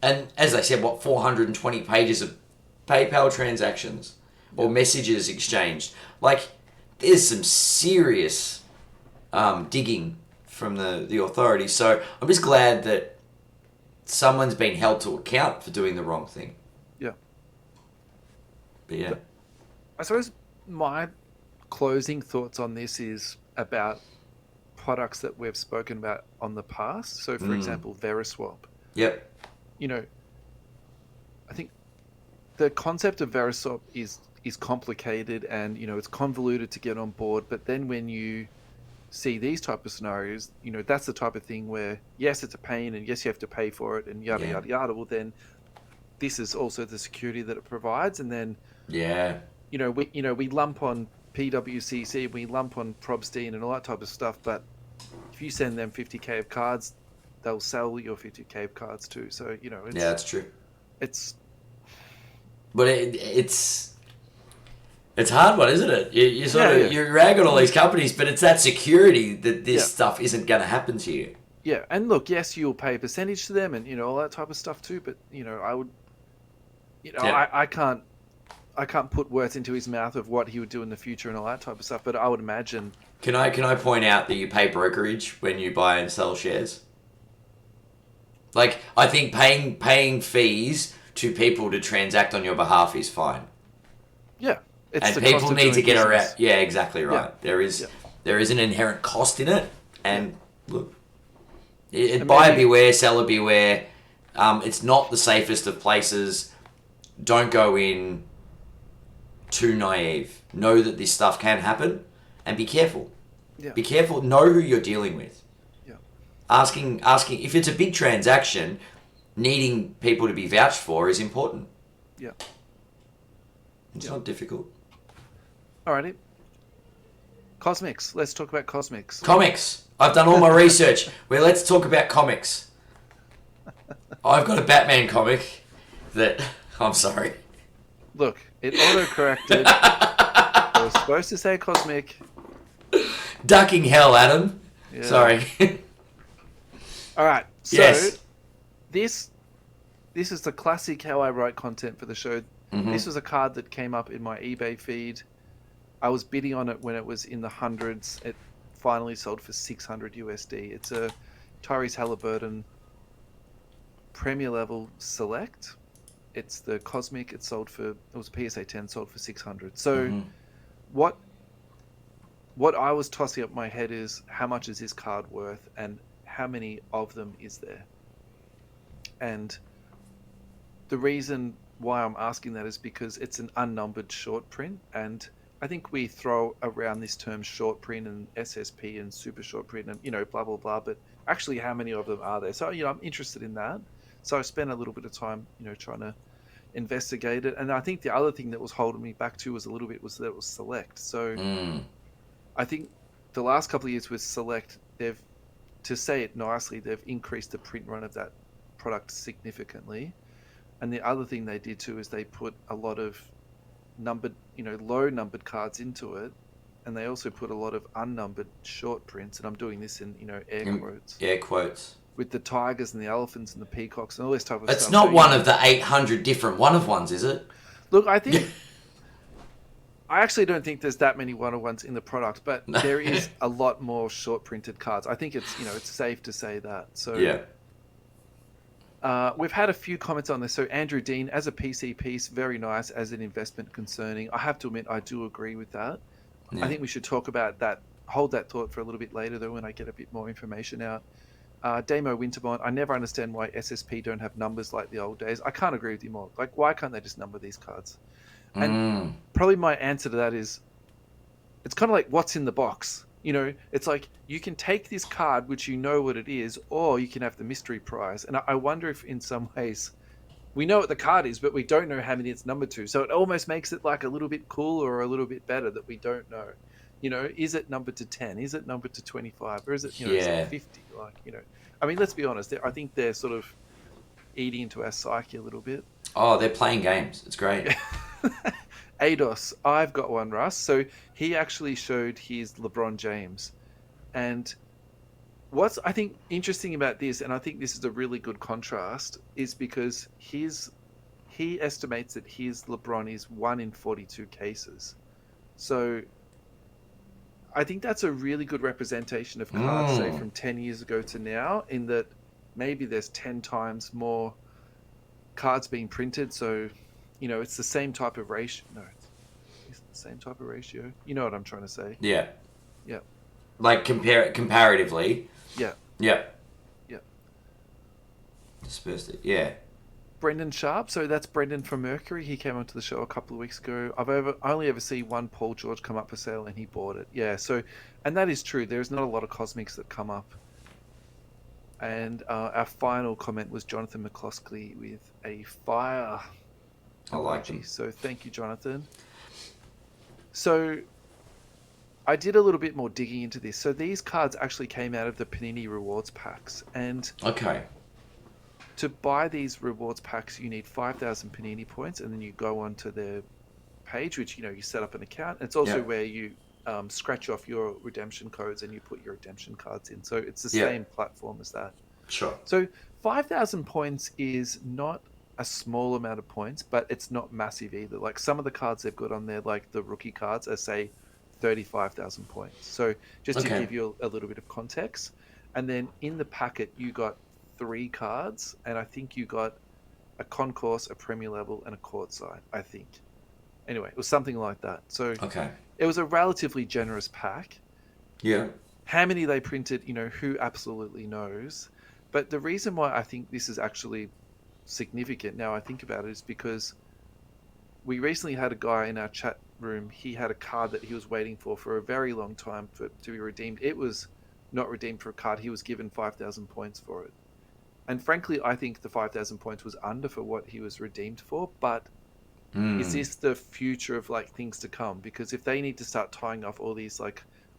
Speaker 1: and as I said, 420 pages of PayPal transactions or messages exchanged. Like, there's some serious digging from the authorities. So I'm just glad that someone's been held to account for doing the wrong thing.
Speaker 2: Yeah.
Speaker 1: But yeah.
Speaker 2: I suppose my closing thoughts on this is about products that we've spoken about on the past. So, for example, Veriswap.
Speaker 1: Yep.
Speaker 2: You know, I think the concept of Veriswap is complicated and, you know, it's convoluted to get on board. But then when you see these type of scenarios, you know, that's the type of thing where, yes, it's a pain and yes, you have to pay for it and yada, yada, yada. Well, then this is also the security that it provides. And then, you know, we lump on PWCC, we lump on Probstein and all that type of stuff. But if you send them 50K of cards, they'll sell your 50K of cards too. So, you know, it's,
Speaker 1: yeah, that's true.
Speaker 2: But
Speaker 1: it's a hard one, isn't it? You sort of you rag on all these companies, but it's that security that this stuff isn't going to happen to you.
Speaker 2: Yeah, and look, yes, you'll pay a percentage to them, and you know all that type of stuff too. But you know, I would, you know, I can't put words into his mouth of what he would do in the future and all that type of stuff. But I would imagine.
Speaker 1: Can I point out that you pay brokerage when you buy and sell shares? Like, I think paying fees to people to transact on your behalf is fine.
Speaker 2: Yeah.
Speaker 1: And people need to get around. Yeah, exactly right. Yeah. There is an inherent cost in it, and look, buyer beware, seller beware. It's not the safest of places. Don't go in too naive. Know that this stuff can happen, and be careful.
Speaker 2: Yeah.
Speaker 1: Be careful. Know who you're dealing with.
Speaker 2: Yeah.
Speaker 1: Asking if it's a big transaction, needing people to be vouched for is important.
Speaker 2: Yeah.
Speaker 1: It's not difficult.
Speaker 2: Alrighty. Cosmics. Let's talk about Cosmics.
Speaker 1: Comics. I've done all my research. Let's talk about comics. I've got a Batman comic that... I'm sorry.
Speaker 2: Look, it auto-corrected. I was supposed to say Cosmic.
Speaker 1: Ducking hell, Adam. Yeah. Sorry.
Speaker 2: Alright, so this is the classic how I write content for the show. Mm-hmm. This was a card that came up in my eBay feed. I was bidding on it when it was in the hundreds. It finally sold for $600 USD. It's a Tyrese Halliburton Premier Level Select. It's the Cosmic. It was a PSA 10, sold for $600. So what I was tossing up my head is, how much is this card worth and how many of them is there? And the reason why I'm asking that is because it's an unnumbered short print, and I think we throw around this term short print and SSP and super short print and, you know, blah, blah, blah, but actually how many of them are there? So, you know, I'm interested in that. So I spent a little bit of time, you know, trying to investigate it. And I think the other thing that was holding me back too was that it was Select. So I think the last couple of years with Select, to say it nicely, they've increased the print run of that product significantly. And the other thing they did too is they put a lot of numbered, you know, low numbered cards into it, and they also put a lot of unnumbered short prints. And I'm doing this in, you know, air quotes.
Speaker 1: Air quotes.
Speaker 2: With the tigers and the elephants and the peacocks and all this type of stuff.
Speaker 1: It's not one of the 800 different one-of-ones, is it?
Speaker 2: Look, I think I actually don't think there's that many one-of-ones in the product, but there is a lot more short printed cards. I think it's, you know, it's safe to say that. So
Speaker 1: yeah.
Speaker 2: We've had a few comments on this. So Andrew Dean, as a PC piece, very nice. As an investment, concerning. I have to admit, I do agree with that. Yeah. I think we should talk about that, hold that thought for a little bit later, though, when I get a bit more information out. Damo Winterbond, I never understand why SSP don't have numbers like the old days. I can't agree with you more. Like, why can't they just number these cards? And probably my answer to that is, it's kind of like what's in the box. You know, it's like you can take this card, which you know what it is, or you can have the mystery prize. And I wonder if in some ways we know what the card is, but we don't know how many it's numbered to. So it almost makes it like a little bit cooler or a little bit better that we don't know. You know, is it numbered to 10? Is it numbered to 25? Or is it, you know, is it 50? Like, you know, I mean, let's be honest. I think they're sort of eating into our psyche a little bit.
Speaker 1: Oh, they're playing games. It's great.
Speaker 2: Ados, I've got one, Russ. So he actually showed his LeBron James. And what's, I think, interesting about this, and I think this is a really good contrast, is because he estimates that his LeBron is 1 in 42 cases. So I think that's a really good representation of cards, say, from 10 years ago to now, in that maybe there's 10 times more cards being printed. So, it's the same type of ratio. No, it's the same type of ratio. You know what I'm trying to say?
Speaker 1: Yeah.
Speaker 2: Yeah.
Speaker 1: Like comparatively.
Speaker 2: Yeah.
Speaker 1: Yeah.
Speaker 2: Yeah.
Speaker 1: Dispersed it. Yeah.
Speaker 2: Brendan Sharp. So that's Brendan from Mercury. He came onto the show a couple of weeks ago. I only ever see one Paul George come up for sale, and he bought it. Yeah. So, and that is true. There's not a lot of cosmics that come up. And our final comment was Jonathan McCloskey with a fire
Speaker 1: I like him.
Speaker 2: So thank you, Jonathan. So I did a little bit more digging into this. So these cards actually came out of the Panini Rewards packs, and
Speaker 1: Okay.
Speaker 2: to buy these rewards packs, you need 5,000 Panini points, and then you go onto their page, which you set up an account. It's also where you scratch off your redemption codes and you put your redemption cards in. So it's the same platform as that.
Speaker 1: Sure.
Speaker 2: So 5,000 points is not a small amount of points, but it's not massive either. Like some of the cards they've got on there, like the rookie cards, are say 35,000 points. So just to give you a little bit of context, and then in the packet you got 3 cards, and I think you got a concourse, a premier level, and a courtside, I think. Anyway, it was something like that. So it was a relatively generous pack.
Speaker 1: Yeah.
Speaker 2: How many they printed, who absolutely knows. But the reason why I think this is actually significant, now I think about it, is because we recently had a guy in our chat room. He had a card that he was waiting for a very long time to be redeemed. It was not redeemed for a card. He was given 5,000 points for it. And frankly, I think the 5,000 points was under for what he was redeemed for. But is this the future of things to come? Because if they need to start tying off all these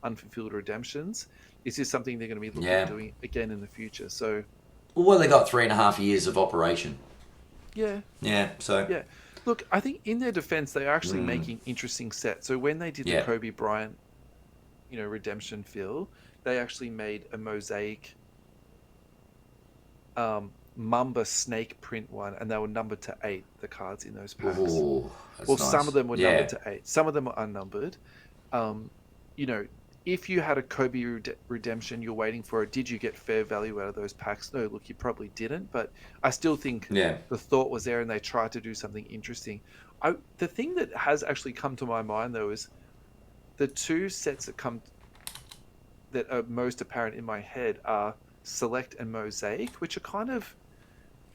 Speaker 2: unfulfilled redemptions, is this something they're going to be looking at doing again in the future? So,
Speaker 1: well, they got 3.5 years of operation.
Speaker 2: Yeah.
Speaker 1: Yeah. So.
Speaker 2: Yeah. Look, I think in their defense, they are actually making interesting sets. So when they did the Kobe Bryant, redemption fill, they actually made a mosaic Mamba snake print one, and they were numbered to 8, the cards in those packs.
Speaker 1: Ooh,
Speaker 2: well,
Speaker 1: nice.
Speaker 2: Some of them were numbered to 8. Some of them are unnumbered. If you had a Kobe redemption, you're waiting for it, did you get fair value out of those packs? No, look, you probably didn't, but I still think the thought was there, and they tried to do something interesting. The thing that has actually come to my mind, though, is the 2 sets that are most apparent in my head are Select and Mosaic, which are kind of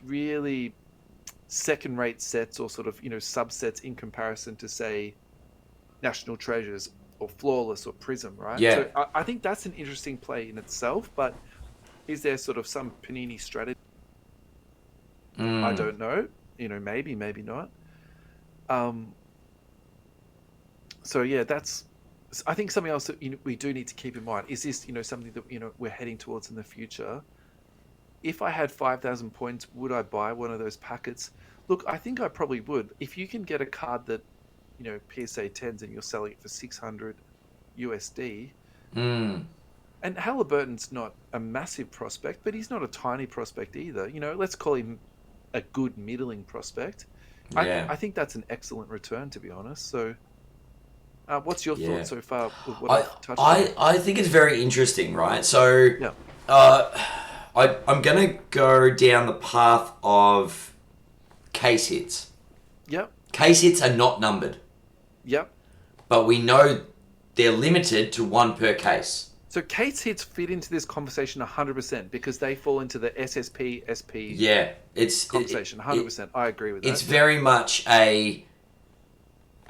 Speaker 2: really second-rate sets, or sort of subsets in comparison to, say, National Treasures or Flawless or Prism, right?
Speaker 1: Yeah.
Speaker 2: So I think that's an interesting play in itself, but is there sort of some Panini strategy? I don't know. Maybe, maybe not. So yeah, that's. I think something else that we do need to keep in mind is this. Something that we're heading towards in the future. If I had 5,000 points, would I buy one of those packets? Look, I think I probably would. If you can get a card that, PSA 10s, and you're selling it for 600 USD. And Halliburton's not a massive prospect, but he's not a tiny prospect either. Let's call him a good middling prospect. I think that's an excellent return, to be honest. So, what's your thoughts so far with what I've touched on?
Speaker 1: I think it's very interesting, right? So, I'm going to go down the path of case hits.
Speaker 2: Yep.
Speaker 1: Case hits are not numbered.
Speaker 2: Yep.
Speaker 1: But we know they're limited to 1 per case.
Speaker 2: So case hits fit into this conversation 100% because they fall into the SSP, SP conversation. 100%. I agree with that.
Speaker 1: It's very much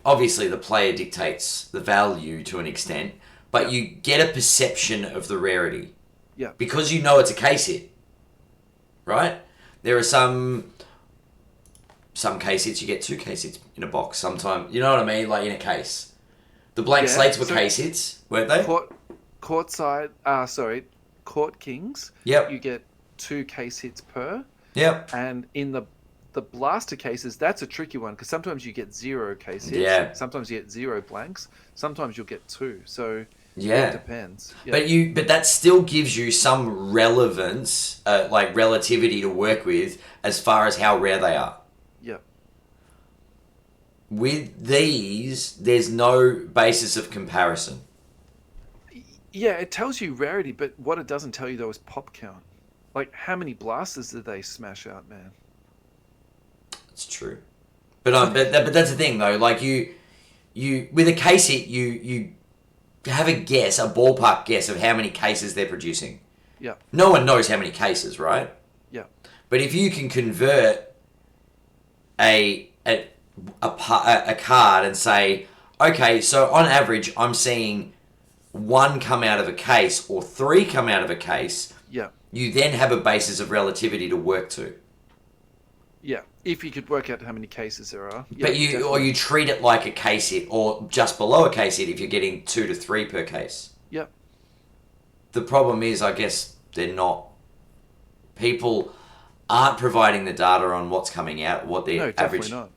Speaker 1: obviously the player dictates the value to an extent, but you get a perception of the rarity.
Speaker 2: Yeah.
Speaker 1: Because it's a case hit. Right? There are some case hits, you get 2 case hits in a box sometimes. You know what I mean? Like in a case. The blank slates were case hits, weren't they?
Speaker 2: Court Kings.
Speaker 1: Yep.
Speaker 2: You get 2 case hits per.
Speaker 1: Yep.
Speaker 2: And in the blaster cases, that's a tricky one because sometimes you get 0 case hits.
Speaker 1: Yeah.
Speaker 2: Sometimes you get 0 blanks. Sometimes you'll get 2. So
Speaker 1: it
Speaker 2: depends. Yeah.
Speaker 1: But that still gives you some relevance, relativity to work with as far as how rare they are.
Speaker 2: Yeah.
Speaker 1: With these, there's no basis of comparison.
Speaker 2: Yeah, it tells you rarity, but what it doesn't tell you though is pop count. Like, how many blasters did they smash out, man?
Speaker 1: It's true. But that's the thing though. Like you with a case hit, you have a guess, a ballpark guess of how many cases they're producing.
Speaker 2: Yeah,
Speaker 1: No one knows how many cases, right?
Speaker 2: yeah,
Speaker 1: But if you can convert a card and say, okay, so on average, I'm seeing one come out of a case or three come out of a case,
Speaker 2: yeah,
Speaker 1: you then have a basis of relativity to work to.
Speaker 2: yeah. If you could work out how many cases there are, yeah,
Speaker 1: But you treat it like a case hit or just below a case hit if you're getting 2 to 3 per case.
Speaker 2: yeah,
Speaker 1: The problem is, I guess they're not. People aren't providing the data on what's coming out, what
Speaker 2: no,
Speaker 1: their
Speaker 2: definitely
Speaker 1: average
Speaker 2: not.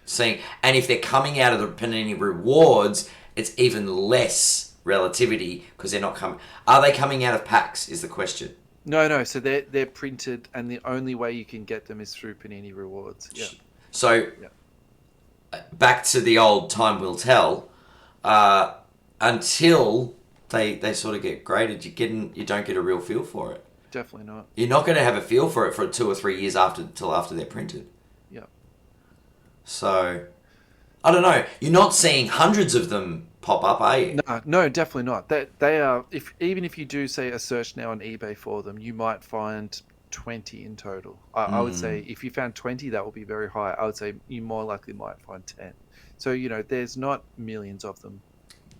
Speaker 1: seeing, and if they're coming out of the Panini rewards, it's even less relativity because they're not coming. Are they coming out of packs? Is the question.
Speaker 2: No, no. So they're printed, and the only way you can get them is through Panini Rewards. Yeah.
Speaker 1: So
Speaker 2: Yeah.
Speaker 1: Back to the old time will tell. Until they sort of get graded, you don't get a real feel for it.
Speaker 2: Definitely not.
Speaker 1: You're not going to have a feel for it for 2 or 3 years till after they're printed.
Speaker 2: Yeah.
Speaker 1: So I don't know. You're not seeing hundreds of them pop up, are you?
Speaker 2: No, no, definitely not. They are. Even if you do say a search now on eBay for them, you might find 20 in total. I would say if you found 20, that would be very high. I would say you more likely might find 10. So there's not millions of them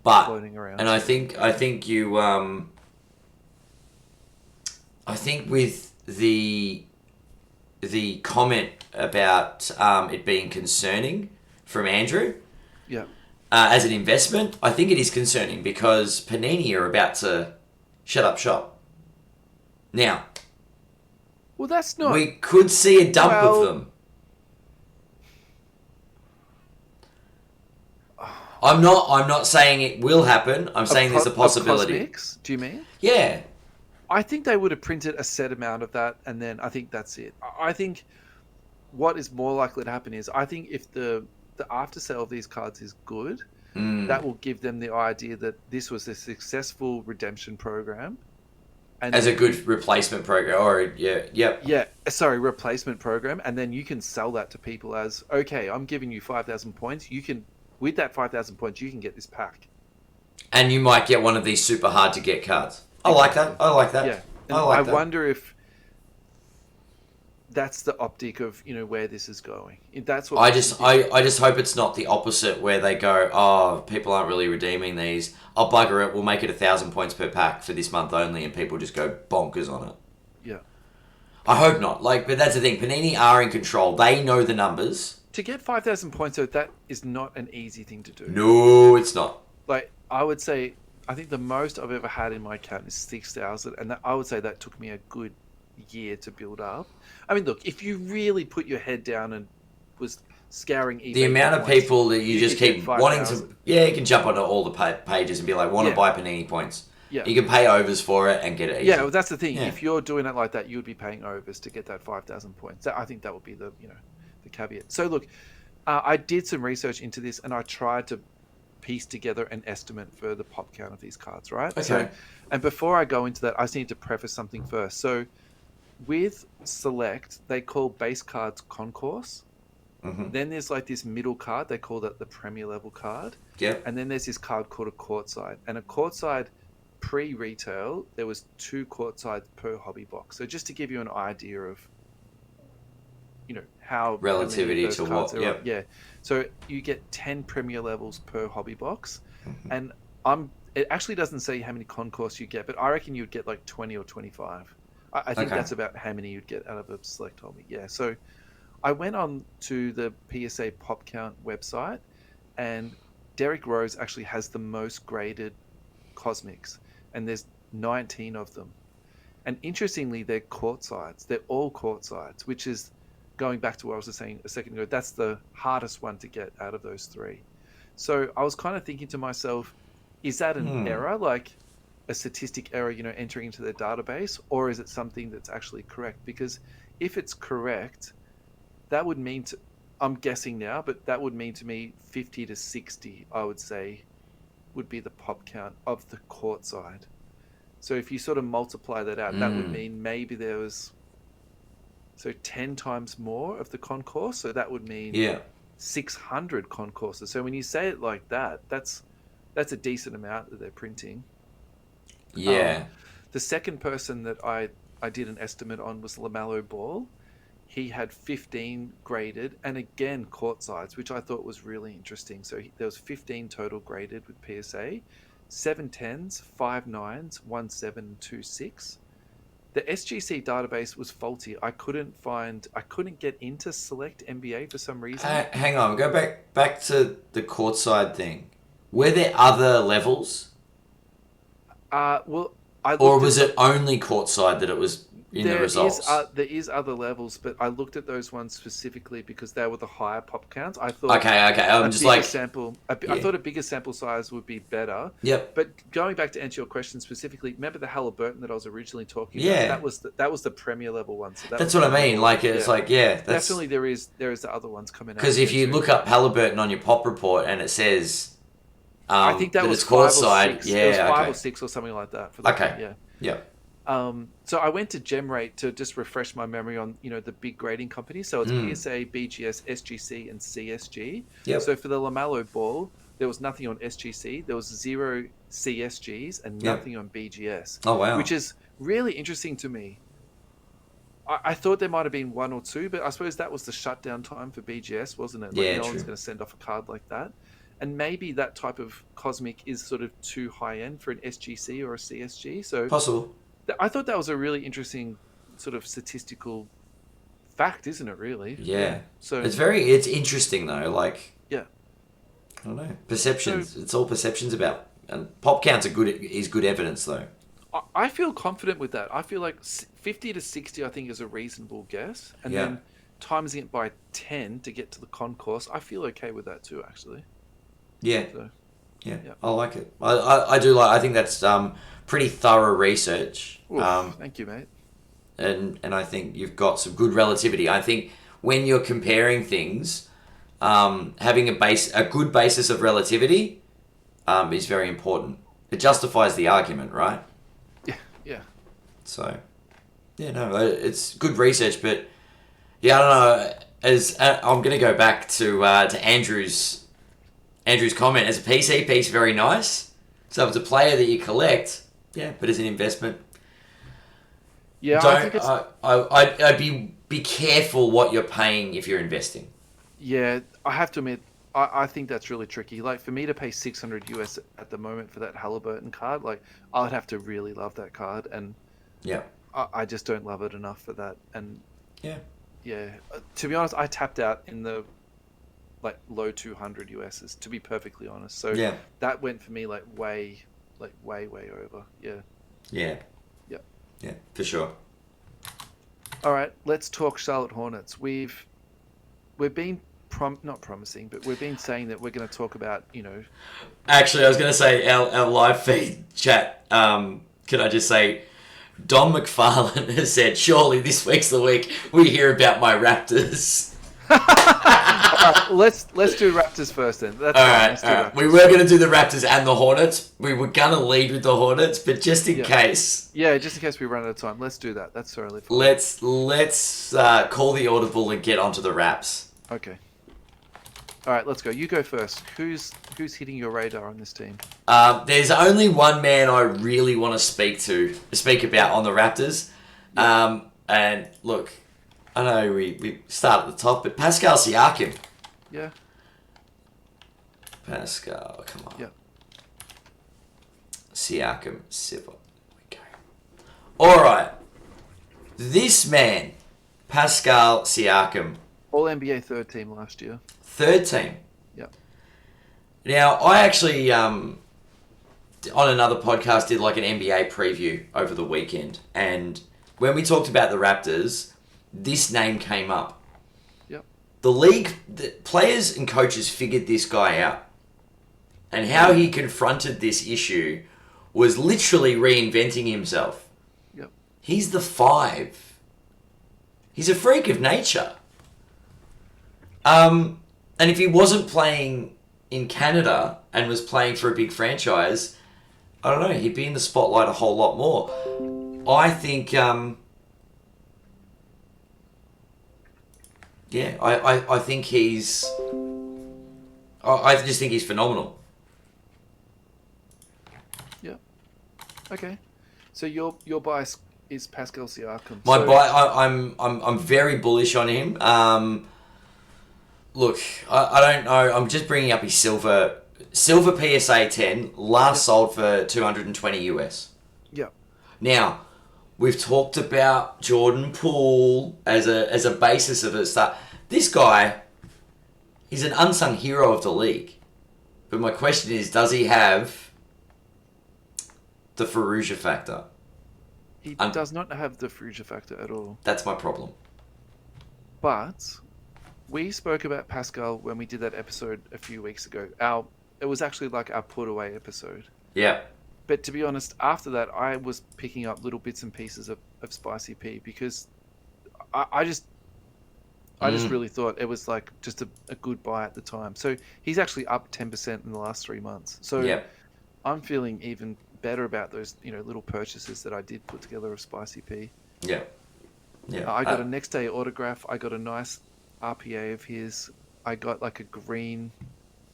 Speaker 2: floating around.
Speaker 1: And I think you I think with the comment about it being concerning from Andrew,
Speaker 2: Yeah.
Speaker 1: as an investment, I think it is concerning because Panini are about to shut up shop. Now,
Speaker 2: Well, that's not.
Speaker 1: we could see a dump of them. I'm not saying it will happen. I'm saying there's a possibility.
Speaker 2: Cosmics, do you mean?
Speaker 1: Yeah.
Speaker 2: I think they would have printed a set amount of that, and then I think that's it. I think what is more likely to happen is I think if the after sale of these cards is good, that will give them the idea that this was a successful redemption program.
Speaker 1: And as a good replacement program, or
Speaker 2: replacement program, and then you can sell that to people as, okay, I'm giving you 5,000 points. You can, with that 5,000 points, you can get this pack,
Speaker 1: and you might get one of these super hard to get cards. I like that.
Speaker 2: Yeah, and I wonder if that's the optic of where this is going. That's what
Speaker 1: I just hope it's not the opposite where they go, oh, people aren't really redeeming these. I'll bugger it. We'll make it 1,000 points per pack for this month only, and people just go bonkers on it.
Speaker 2: Yeah,
Speaker 1: I hope not. But that's the thing. Panini are in control. They know the numbers.
Speaker 2: To get 5,000 points, though, that is not an easy thing to do.
Speaker 1: No, it's not.
Speaker 2: I would say, I think the most I've ever had in my account is 6,000, and I would say that took me a good year to build up. I mean, look, if you really put your head down and was scouring eBay,
Speaker 1: the amount of people that you just keep wanting to, you can jump onto all the pages and be like, want to buy Panini points. Yeah, you can pay overs for it and get it easy.
Speaker 2: Yeah, well, that's the thing. Yeah. If you're doing it like that, you would be paying overs to get that 5,000 points. I think that would be the the caveat. So look, I did some research into this, and I tried to piece together an estimate for the pop count of these cards, right?
Speaker 1: Okay.
Speaker 2: So, and before I go into that, I just need to preface something first. So with Select, they call base cards concourse. Mm-hmm. Then there's this middle card. They call that the premier level card.
Speaker 1: Yeah.
Speaker 2: And then there's this card called a courtside. And a courtside pre-retail, there was 2 courtsides per hobby box. So just to give you an idea of, how
Speaker 1: relativity to what?
Speaker 2: Yeah. So you get 10 premier levels per hobby box. Mm-hmm. And it actually doesn't say how many concourse you get, but I reckon you'd get 20 or 25. I think that's about how many you'd get out of a select hobby. Yeah. So I went on to the PSA Pop Count website, and Derek Rose actually has the most graded cosmics, and there's 19 of them. And interestingly, they're courtsides. They're all courtsides, which is going back to what I was just saying a second ago. That's the hardest one to get out of those 3. So I was kind of thinking to myself, is that an error, a statistic error, entering into their database, or is it something that's actually correct? Because if it's correct, that would mean I'm guessing now, but that would mean to me 50 to 60, I would say, would be the pop count of the court side. So if you sort of multiply that out, that would mean maybe there was 10 times more of the concourse. So that would mean 600 concourses. So when you say it like that, that's a decent amount that they're printing.
Speaker 1: Yeah.
Speaker 2: The second person that I did an estimate on was LaMelo Ball. He had 15 graded, and again court sides, which I thought was really interesting. So there was 15 total graded with PSA, 7 10s, 5 9s, 1 7, and 2 6. The SGC database was faulty. I couldn't get into Select NBA for some reason.
Speaker 1: Hang on, go back to the courtside thing. Were there other levels?
Speaker 2: Well,
Speaker 1: or was it only courtside that it was in the results?
Speaker 2: There is other levels, but I looked at those ones specifically because they were the higher pop counts. I thought I thought a bigger sample size would be better.
Speaker 1: Yep.
Speaker 2: But going back to answer your question specifically, remember the Halliburton that I was originally talking about? That was the Premier level one. So
Speaker 1: that's what I mean. Like
Speaker 2: definitely there is the other ones coming out.
Speaker 1: Because if you look up Halliburton on your pop report and it says,
Speaker 2: I think that was 5 or 6. Yeah, it was 5 or 6 or something like that. For the
Speaker 1: Yeah.
Speaker 2: So I went to GemRate to just refresh my memory on, the big grading companies. So it's PSA, BGS, SGC, and CSG.
Speaker 1: Yep.
Speaker 2: So for the LaMelo Ball, there was nothing on SGC. There was 0 CSGs and nothing on BGS.
Speaker 1: Oh, wow.
Speaker 2: Which is really interesting to me. I thought there might have been 1 or 2, but I suppose that was the shutdown time for BGS, wasn't it? No one's going to send off a card like that. And maybe that type of cosmic is sort of too high end for an SGC or a CSG. So
Speaker 1: possible.
Speaker 2: I thought that was a really interesting sort of statistical fact, isn't it? Really?
Speaker 1: Yeah. So it's interesting though. Like,
Speaker 2: I
Speaker 1: don't know, perceptions. It's all perceptions about, and pop counts are good. Is good evidence though.
Speaker 2: I feel confident with that. I feel like 50 to 60, I think, is a reasonable guess, and then timesing it by 10 to get to the concourse. I feel okay with that too, actually.
Speaker 1: Yeah. I like it. I do like. I think that's pretty thorough research.
Speaker 2: Thank you, mate.
Speaker 1: And I think you've got some good relativity. I think when you're comparing things, having a good basis of relativity is very important. It justifies the argument, right?
Speaker 2: Yeah.
Speaker 1: So, it's good research, but I don't know. As I'm going to go back to Andrew's comment. As a PC piece, very nice. So if it's a player that you collect, but as an investment,
Speaker 2: I think it's...
Speaker 1: I'd be careful what you're paying if you're investing.
Speaker 2: Yeah, I have to admit, I think that's really tricky. Like, for me to pay $600 US at the moment for that Halliburton card, like, I'd have to really love that card, and I just don't love it enough for that. And to be honest, I tapped out in the low 200 US's, to be perfectly honest. So that went for me way over.
Speaker 1: Yeah, for sure.
Speaker 2: All right, let's talk Charlotte Hornets. We've been not promising, but we've been saying that we're going to talk about,
Speaker 1: Actually, I was going to say our live feed chat. Could I just say, Don McFarlane has said, surely this week's the week we hear about my Raptors.
Speaker 2: Right, let's do Raptors first then. All
Speaker 1: right. We were going to do the Raptors and the Hornets. We were going to lead with the Hornets, but just in case.
Speaker 2: Yeah, just in case we run out of time. Let's do that. That's totally fine.
Speaker 1: Let's call the audible and get onto the Raps.
Speaker 2: Okay. All right, let's go. You go first. Who's hitting your radar on this team?
Speaker 1: There's only one man I really want to speak about on the Raptors. And look, I know we start at the top, but Pascal Siakam.
Speaker 2: Yeah.
Speaker 1: Pascal, come on.
Speaker 2: Yeah.
Speaker 1: Siakam, Civil. We go. All right. This man, Pascal Siakam.
Speaker 2: All NBA third team last year.
Speaker 1: Third team.
Speaker 2: Yeah.
Speaker 1: Now, I actually, on another podcast, did like an NBA preview over the weekend. And when we talked about the Raptors, this name came up.
Speaker 2: Yep.
Speaker 1: The players and coaches figured this guy out. And how he confronted this issue was literally reinventing himself.
Speaker 2: Yep.
Speaker 1: He's the 5. He's a freak of nature. And if he wasn't playing in Canada and was playing for a big franchise, I don't know, he'd be in the spotlight a whole lot more. I think, I think I just think he's phenomenal.
Speaker 2: Yeah. Okay. So your bias is Pascal Siakam.
Speaker 1: I'm very bullish on him. Look, I don't know. I'm just bringing up his silver PSA 10 last sold for $220 US.
Speaker 2: Yeah.
Speaker 1: Now, we've talked about Jordan Poole as a basis of it. This guy, he's an unsung hero of the league. But my question is, does he have the Ferrugia factor?
Speaker 2: He does not have the Ferrugia factor at all.
Speaker 1: That's my problem.
Speaker 2: But we spoke about Pascal when we did that episode a few weeks ago. It was actually like our put away episode.
Speaker 1: Yeah.
Speaker 2: But to be honest, after that, I was picking up little bits and pieces of Spicy P because I just really thought it was like just a good buy at the time. So he's actually up 10% in the last 3 months. So I'm feeling even better about those little purchases that I did put together of Spicy P.
Speaker 1: Yeah. Yeah.
Speaker 2: I got a next day autograph. I got a nice RPA of his. I got like a green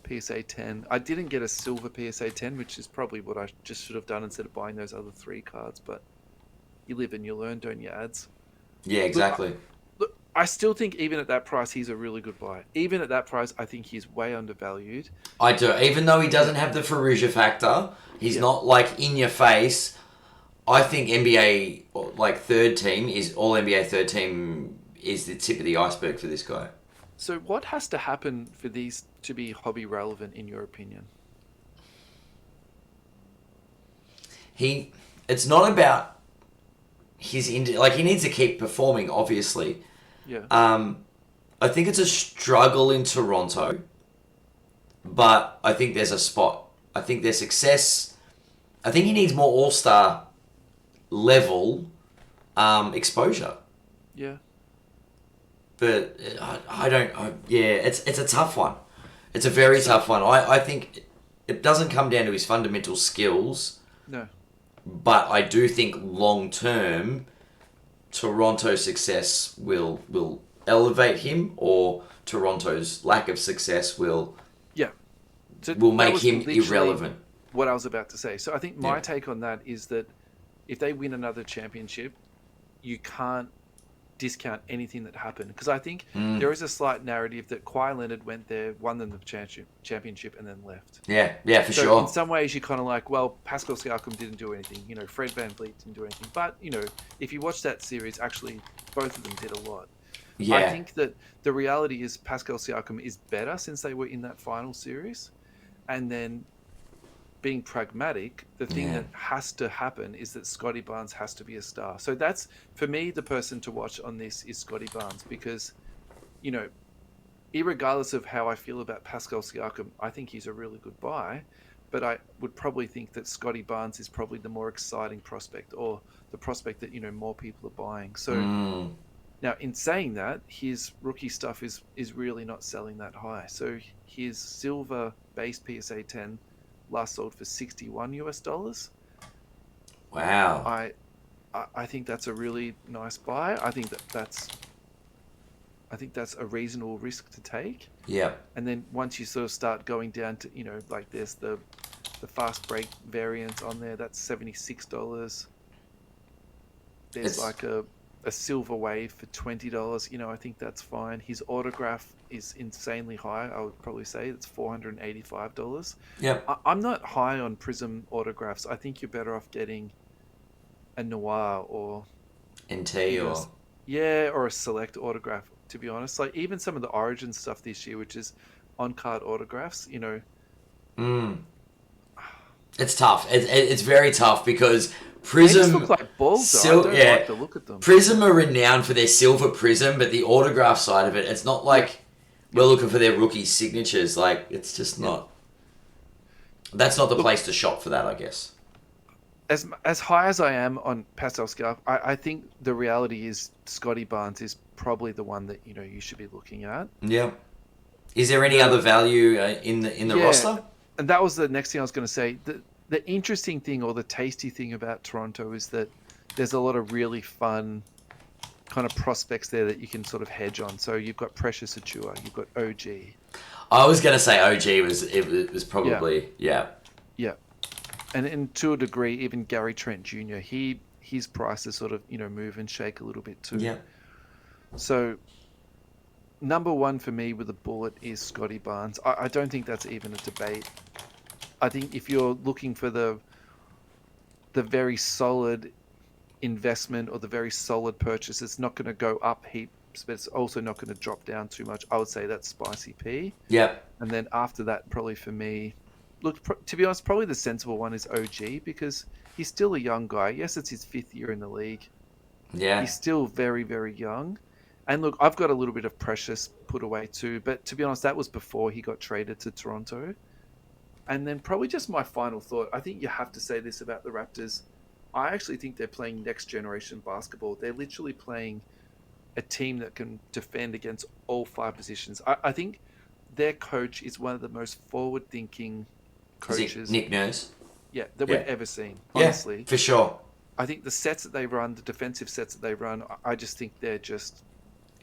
Speaker 2: PSA 10. I didn't get a silver PSA 10, which is probably what I just should have done instead of buying those other 3 cards. But you live and you learn, don't you, ads?
Speaker 1: Yeah, exactly.
Speaker 2: Look, I still think even at that price, he's a really good buy. Even at that price, I think he's way undervalued.
Speaker 1: I do. Even though he doesn't have the Ferrugia factor, he's not like in your face. I think NBA like third team is all NBA third team is the tip of the iceberg for this guy.
Speaker 2: So what has to happen for these to be hobby relevant in your opinion?
Speaker 1: It's not about his he needs to keep performing, obviously.
Speaker 2: Yeah.
Speaker 1: I think it's a struggle in Toronto, but I think there's a spot. I think there's success. I think he needs more all-star level exposure.
Speaker 2: Yeah.
Speaker 1: But I don't. It's a tough one. It's a very tough one. I think it doesn't come down to his fundamental skills.
Speaker 2: No.
Speaker 1: But I do think long term, Toronto's success will elevate him, or Toronto's lack of success will make him irrelevant.
Speaker 2: What I was about to say. So I think my take on that is that if they win another championship, you can't discount anything that happened, because I think there is a slight narrative that Kawhi Leonard went there, won them the championship, and then left.
Speaker 1: Yeah, for sure.
Speaker 2: In some ways, you're kind of like, well, Pascal Siakam didn't do anything. Fred VanVleet didn't do anything. But if you watch that series, actually, both of them did a lot.
Speaker 1: Yeah.
Speaker 2: I think that the reality is Pascal Siakam is better since they were in that final series, and then being pragmatic, the thing that has to happen is that Scotty Barnes has to be a star. So that's, for me, the person to watch on this is Scotty Barnes, because, irregardless of how I feel about Pascal Siakam, I think he's a really good buy, but I would probably think that Scotty Barnes is probably the more exciting prospect, or the prospect that, more people are buying. So now, in saying that, his rookie stuff is really not selling that high. So his silver base PSA 10 last sold for $61 US.
Speaker 1: Wow.
Speaker 2: I think that's a really nice buy. I think that's a reasonable risk to take.
Speaker 1: Yeah.
Speaker 2: And then once you sort of start going down to, like there's the fast break variant on there, that's $76. There's like a silver wave for $20. I think that's fine. His autograph is insanely high. I would probably say it's $485.
Speaker 1: Yeah.
Speaker 2: I'm not high on Prism autographs. I think you're better off getting a Noir or
Speaker 1: NT or
Speaker 2: or a select autograph, to be honest. Like even some of the Origin stuff this year, which is on-card autographs,
Speaker 1: It's tough. It's very tough because Prism,
Speaker 2: they just look like balls, though. I don't like to look at them.
Speaker 1: Prism are renowned for their silver Prism, but the autograph side of it, it's not like we're looking for their rookie signatures. Like, it's just not... That's not the place to shop for that, I guess.
Speaker 2: As high as I am on Pascal Siakam, I think the reality is Scotty Barnes is probably the one that, you should be looking at.
Speaker 1: Yeah. Is there any other value in the roster?
Speaker 2: And that was the next thing I was going to say. The interesting thing or the tasty thing about Toronto is that there's a lot of really fun kind of prospects there that you can sort of hedge on. So you've got Precious Achua, you've got OG.
Speaker 1: I was going to say OG was probably yeah.
Speaker 2: And to a degree, even Gary Trent Jr. His price is sort of move and shake a little bit too.
Speaker 1: Yeah.
Speaker 2: So number one for me with a bullet is Scotty Barnes. I don't think that's even a debate. I think if you're looking for the very solid investment or the very solid purchase, it's not going to go up heaps, but it's also not going to drop down too much. I would say that's Spicy P.
Speaker 1: Yeah.
Speaker 2: And then after that, probably for me, look, to be honest, probably the sensible one is OG because he's still a young guy. Yes, it's his 5th year in the league.
Speaker 1: Yeah.
Speaker 2: He's still very, very young. And look, I've got a little bit of Precious put away too, but to be honest, that was before he got traded to Toronto. And then probably just my final thought, I think you have to say this about the Raptors. I actually think they're playing next generation basketball. They're literally playing a team that can defend against all 5 positions. I think their coach is one of the most forward-thinking coaches.
Speaker 1: Nick Nurse?
Speaker 2: Yeah, that we've ever seen, honestly.
Speaker 1: Yeah, for sure.
Speaker 2: I think the sets that they run, the defensive sets that they run, I just think they're just...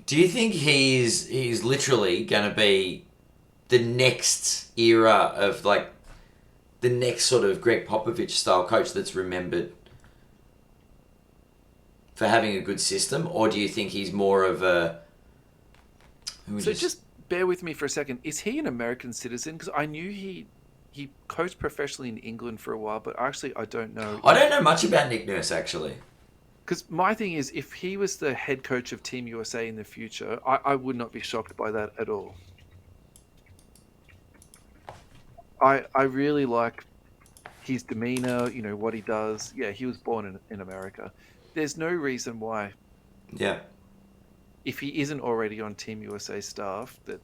Speaker 1: Do you think he's literally going to be the next era of, like, the next sort of Greg Popovich style coach that's remembered for having a good system? Or do you think he's more of a...
Speaker 2: Just bear with me for a second. Is he an American citizen? Because I knew he coached professionally in England for a while, but actually I don't know.
Speaker 1: I don't know much about Nick Nurse, actually.
Speaker 2: Because my thing is, if he was the head coach of Team USA in the future, I would not be shocked by that at all. I really like his demeanor, what he does. Yeah, he was born in America. There's no reason why.
Speaker 1: Yeah.
Speaker 2: If he isn't already on Team USA staff, that,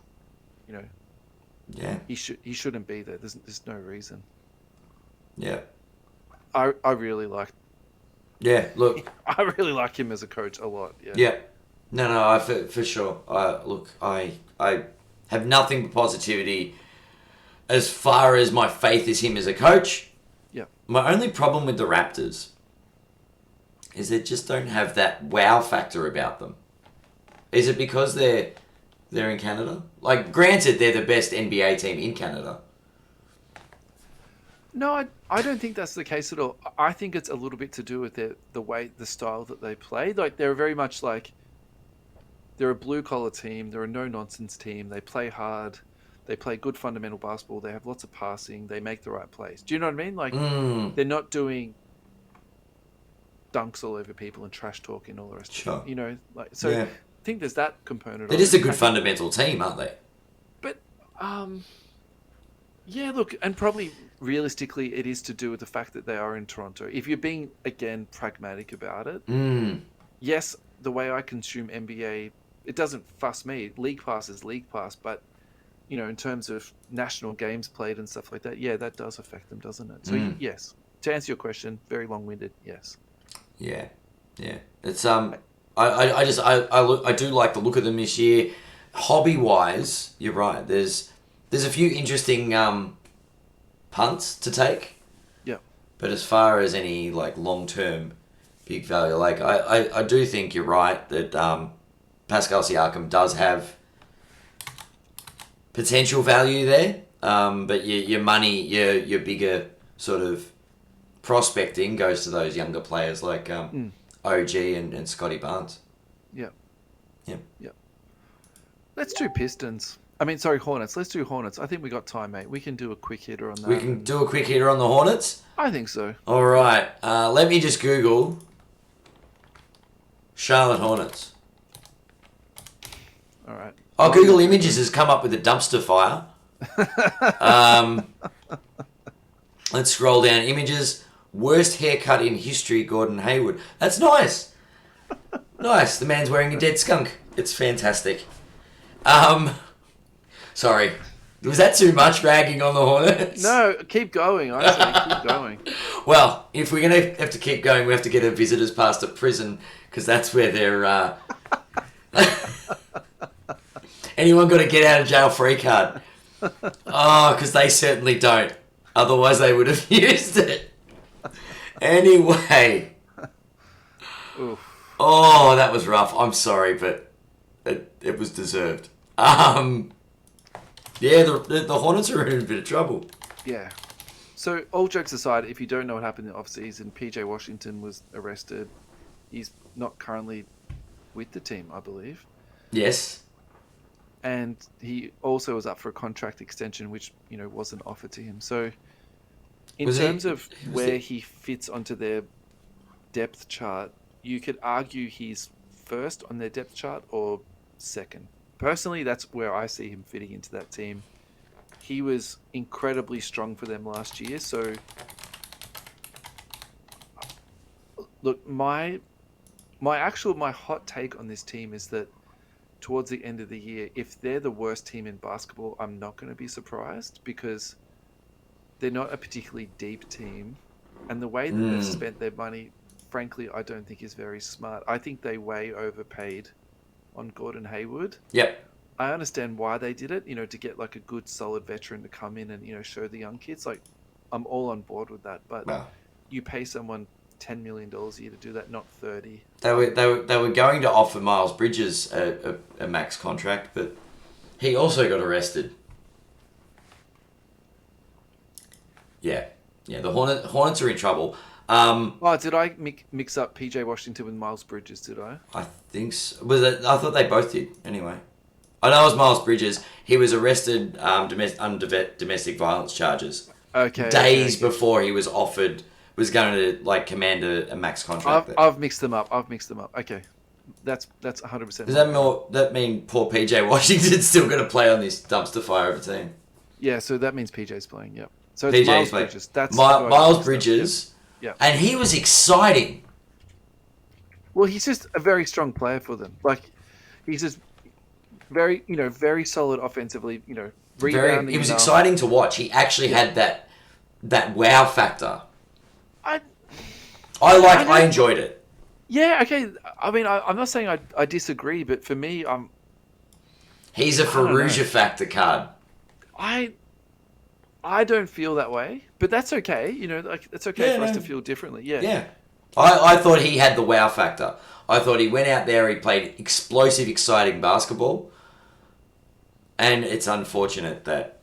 Speaker 1: yeah,
Speaker 2: he shouldn't be there. There's no reason.
Speaker 1: Yeah.
Speaker 2: I really like.
Speaker 1: Yeah, look.
Speaker 2: I really like him as a coach a lot. Yeah.
Speaker 1: Yeah. No, for sure. I have nothing but positivity as far as my faith is him as a coach.
Speaker 2: Yeah.
Speaker 1: My only problem with the Raptors is they just don't have that wow factor about them. Is it because they're in Canada? Like, granted, they're the best NBA team in Canada.
Speaker 2: No, I don't think that's the case at all. I think it's a little bit to do with the style that they play. Like, they're very much like, they're a blue-collar team. They're a no-nonsense team. They play hard. They play good fundamental basketball. They have lots of passing. They make the right plays. Do you know what I mean? Like, they're not doing dunks all over people and trash talk and all the rest
Speaker 1: sure.
Speaker 2: of it. I think there's that component.
Speaker 1: They're just a good fundamental team, aren't they?
Speaker 2: But, yeah, look, and probably realistically it is to do with the fact that they are in Toronto. If you're being, again, pragmatic about it, yes, the way I consume NBA, it doesn't fuss me. League Pass is League Pass, but, in terms of national games played and stuff like that, yeah, that does affect them, doesn't it? So, yes, to answer your question, very long-winded, yes.
Speaker 1: Yeah. It's I do like the look of them this year. Hobby-wise, you're right. There's a few interesting punts to take.
Speaker 2: Yeah.
Speaker 1: But as far as any like long-term big value, like I do think you're right that Pascal Siakam does have potential value there. But your money, your bigger sort of prospecting goes to those younger players like OG and Scotty Barnes.
Speaker 2: Yeah.
Speaker 1: Yeah.
Speaker 2: Let's do Pistons. Hornets. Let's do Hornets. I think we got time, mate. We can do a quick hitter on that.
Speaker 1: We can do a quick hitter on the Hornets?
Speaker 2: I think so.
Speaker 1: All right. Let me just Google Charlotte Hornets.
Speaker 2: All right.
Speaker 1: Google Images has come up with a dumpster fire. Let's scroll down. Images. Worst haircut in history, Gordon Hayward. That's nice. Nice. The man's wearing a dead skunk. It's fantastic. Sorry. Was that too much ragging on the Hornets?
Speaker 2: No, keep going. I say keep going.
Speaker 1: Well, if we're going to have to keep going, we have to get a visitor's pass to prison because that's where they're... Anyone got a get out of jail free card? Oh, because they certainly don't. Otherwise, they would have used it. Anyway.
Speaker 2: Oof.
Speaker 1: Oh, that was rough. I'm sorry, but it was deserved. Yeah, the Hornets are in a bit of trouble.
Speaker 2: Yeah. So, all jokes aside, if you don't know what happened in the off-season, PJ Washington was arrested. He's not currently with the team, I believe.
Speaker 1: Yes.
Speaker 2: And he also was up for a contract extension, which, wasn't offered to him. So, in terms of where he fits onto their depth chart, you could argue he's first on their depth chart or second. Personally, that's where I see him fitting into that team. He was incredibly strong for them last year. So, look, my hot take on this team is that towards the end of the year, if they're the worst team in basketball, I'm not going to be surprised because they're not a particularly deep team. And the way that they've spent their money, frankly, I don't think is very smart. I think they way overpaid on Gordon Hayward.
Speaker 1: Yep.
Speaker 2: I understand why they did it, to get like a good solid veteran to come in and, show the young kids. Like, I'm all on board with that. But you pay someone $10 million a year to do that, not 30.
Speaker 1: They were going to offer Miles Bridges a max contract, but he also got arrested. Yeah. The Hornets are in trouble.
Speaker 2: Did I mix up PJ Washington with Miles Bridges? Did I?
Speaker 1: I think so. I thought they both did. Anyway, I know it was Miles Bridges. He was arrested under domestic violence charges.
Speaker 2: Okay.
Speaker 1: Days before he was offered. Was going to command a max contract.
Speaker 2: I've mixed them up. Okay, that's 100%.
Speaker 1: Does that mean poor PJ Washington's still going to play on this dumpster fire of a team?
Speaker 2: Yeah, so that means PJ's playing. Yep. So it's Miles Bridges. That's
Speaker 1: Miles Bridges.
Speaker 2: Yeah.
Speaker 1: And he was exciting.
Speaker 2: Well, he's just a very strong player for them. Like, he's just very solid offensively. Rebounding.
Speaker 1: It was exciting to watch. He actually had that wow factor. I enjoyed it.
Speaker 2: Yeah, okay. I mean, I'm not saying I disagree, but for me,
Speaker 1: he's a Ferrugia factor card.
Speaker 2: I don't feel that way, but that's okay. It's okay for us to feel differently. Yeah.
Speaker 1: Yeah. I thought he had the wow factor. I thought he went out there, he played explosive, exciting basketball. And it's unfortunate that,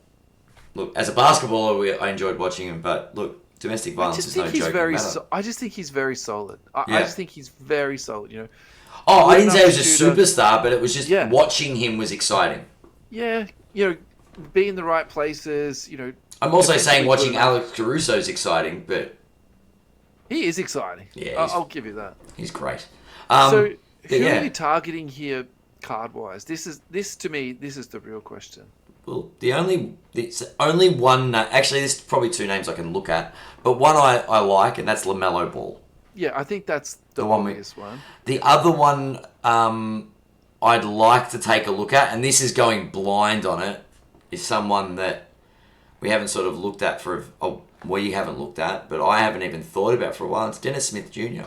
Speaker 1: look, as a basketballer, I enjoyed watching him, but look, domestic violence is no joking matter.
Speaker 2: I just think he's very solid. I just think he's very solid,
Speaker 1: I didn't say he was a superstar, but it was just watching him was exciting.
Speaker 2: Yeah, be in the right places,
Speaker 1: I'm also saying watching Alex Caruso is exciting, but...
Speaker 2: He is exciting. Yeah, I'll give you that.
Speaker 1: He's great.
Speaker 2: So, who are you targeting here card-wise? This to me, this is the real question.
Speaker 1: Well, it's only one... Actually, there's probably two names I can look at, but one I like, and that's LaMelo Ball.
Speaker 2: Yeah, I think that's the obvious one.
Speaker 1: The other one I'd like to take a look at, and this is going blind on it, is someone that we haven't sort of looked at we haven't looked at, but I haven't even thought about for a while. It's Dennis Smith Jr.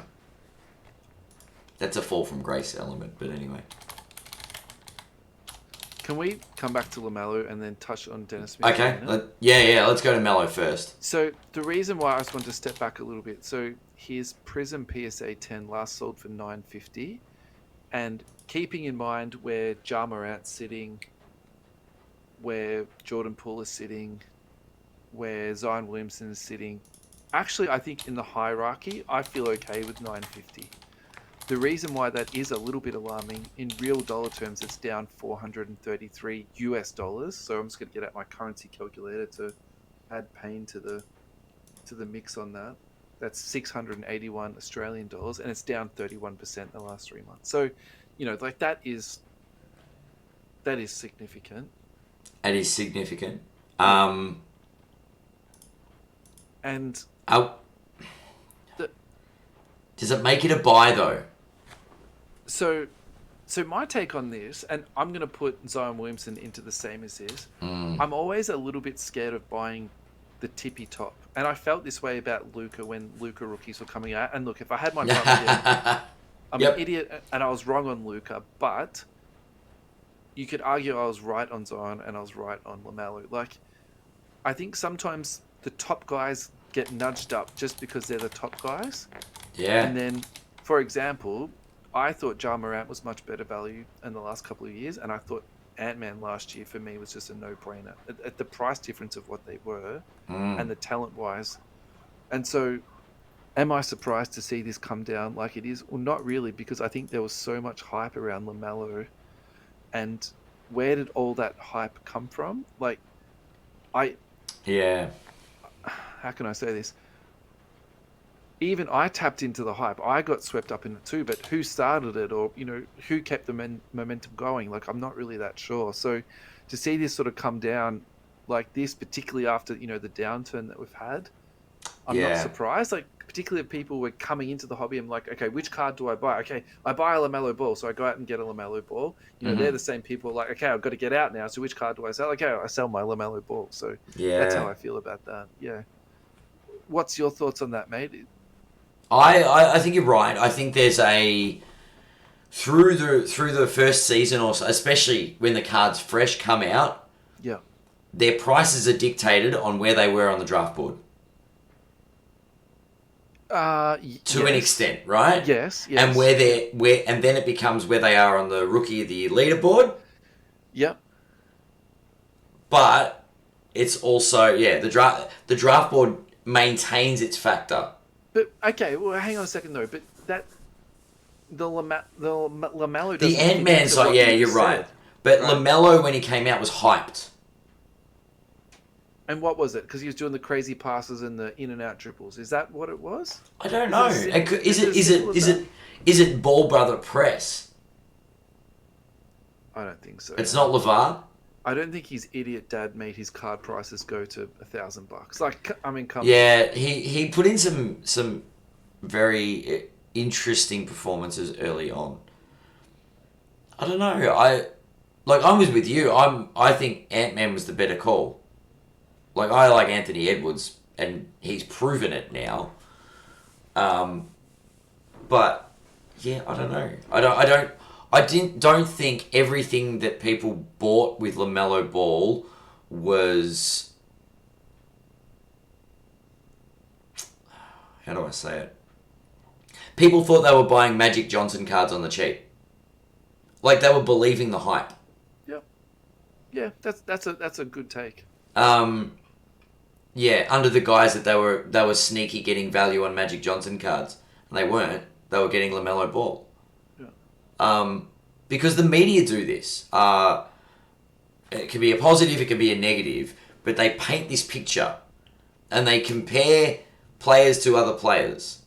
Speaker 1: That's a fall from grace element, but anyway.
Speaker 2: Can we come back to LaMelo and then touch on Dennis Smith?
Speaker 1: Okay. Let's go to Melo first.
Speaker 2: So the reason why I just want to step back a little bit. So his Prism PSA 10 last sold for $950, and keeping in mind where Ja Morant's sitting, where Jordan Poole is sitting, where Zion Williamson is sitting, actually I think in the hierarchy I feel okay with $950. The reason why that is a little bit alarming, in real dollar terms, it's down $433 US. So I'm just going to get out my currency calculator to add pain to the mix on that. That's 681 Australian dollars, and it's down 31% in the last 3 months. So, that is significant.
Speaker 1: It is significant.
Speaker 2: And
Speaker 1: does it make it a buy though?
Speaker 2: So my take on this, and I'm going to put Zion Williamson into the same as this. I'm always a little bit scared of buying the tippy top, and I felt this way about Luka when Luka rookies were coming out. And look, if I had my brother, I'm an idiot, and I was wrong on Luka, but you could argue I was right on Zion and I was right on LaMelo. Like, I think sometimes the top guys get nudged up just because they're the top guys.
Speaker 1: Yeah.
Speaker 2: And then, for example, I thought Ja Morant was much better value in the last couple of years, and I thought Ant-Man last year for me was just a no-brainer at the price difference of what they were and the talent-wise. And so, am I surprised to see this come down like it is? Well, not really, because I think there was so much hype around LaMelo, and where did all that hype come from? Like,
Speaker 1: Yeah.
Speaker 2: how can I say this? Even I tapped into the hype. I got swept up in it too, but who started it, or who kept the momentum going? Like, I'm not really that sure. So to see this sort of come down like this, particularly after the downturn that we've had, I'm not surprised. Like, particularly if people were coming into the hobby, I'm like, okay, which card do I buy? Okay, I buy a LaMelo ball, so I go out and get a LaMelo ball. They're the same people. Like, okay, I've got to get out now. So which card do I sell? Okay, I sell my LaMelo ball. So that's how I feel about that. Yeah. What's your thoughts on that, mate?
Speaker 1: I think you're right. I think there's through the first season, or so, especially when the cards fresh come out, their prices are dictated on where they were on the draft board. To an extent, right?
Speaker 2: Yes.
Speaker 1: And and then it becomes where they are on the Rookie of the Year leaderboard.
Speaker 2: Yep.
Speaker 1: But it's also the draft board maintains its factor.
Speaker 2: But okay, well, hang on a second though. But the LaMelo.
Speaker 1: The Ant-Man side, you're right. But right. LaMelo, when he came out, was hyped.
Speaker 2: And what was it? Because he was doing the crazy passes and the in and out dribbles. Is that what it was?
Speaker 1: I don't know. Is it Ball Brother Press?
Speaker 2: I don't think so.
Speaker 1: It's not LeVar?
Speaker 2: I don't think his idiot dad made his card prices go to $1,000. Like, I mean, come on.
Speaker 1: Yeah, he put in some very interesting performances early on. I don't know. I was with you. I think Ant-Man was the better call. Like, I like Anthony Edwards, and he's proven it now. But yeah, I don't know. I don't think everything that people bought with LaMelo Ball was, how do I say it? People thought they were buying Magic Johnson cards on the cheap. Like, they were believing the hype.
Speaker 2: Yep. Yeah, that's a good take.
Speaker 1: Yeah, under the guise that they were sneaky getting value on Magic Johnson cards. And they weren't. They were getting LaMelo Ball. Yeah. Because the media do this. It can be a positive, it can be a negative, but they paint this picture and they compare players to other players.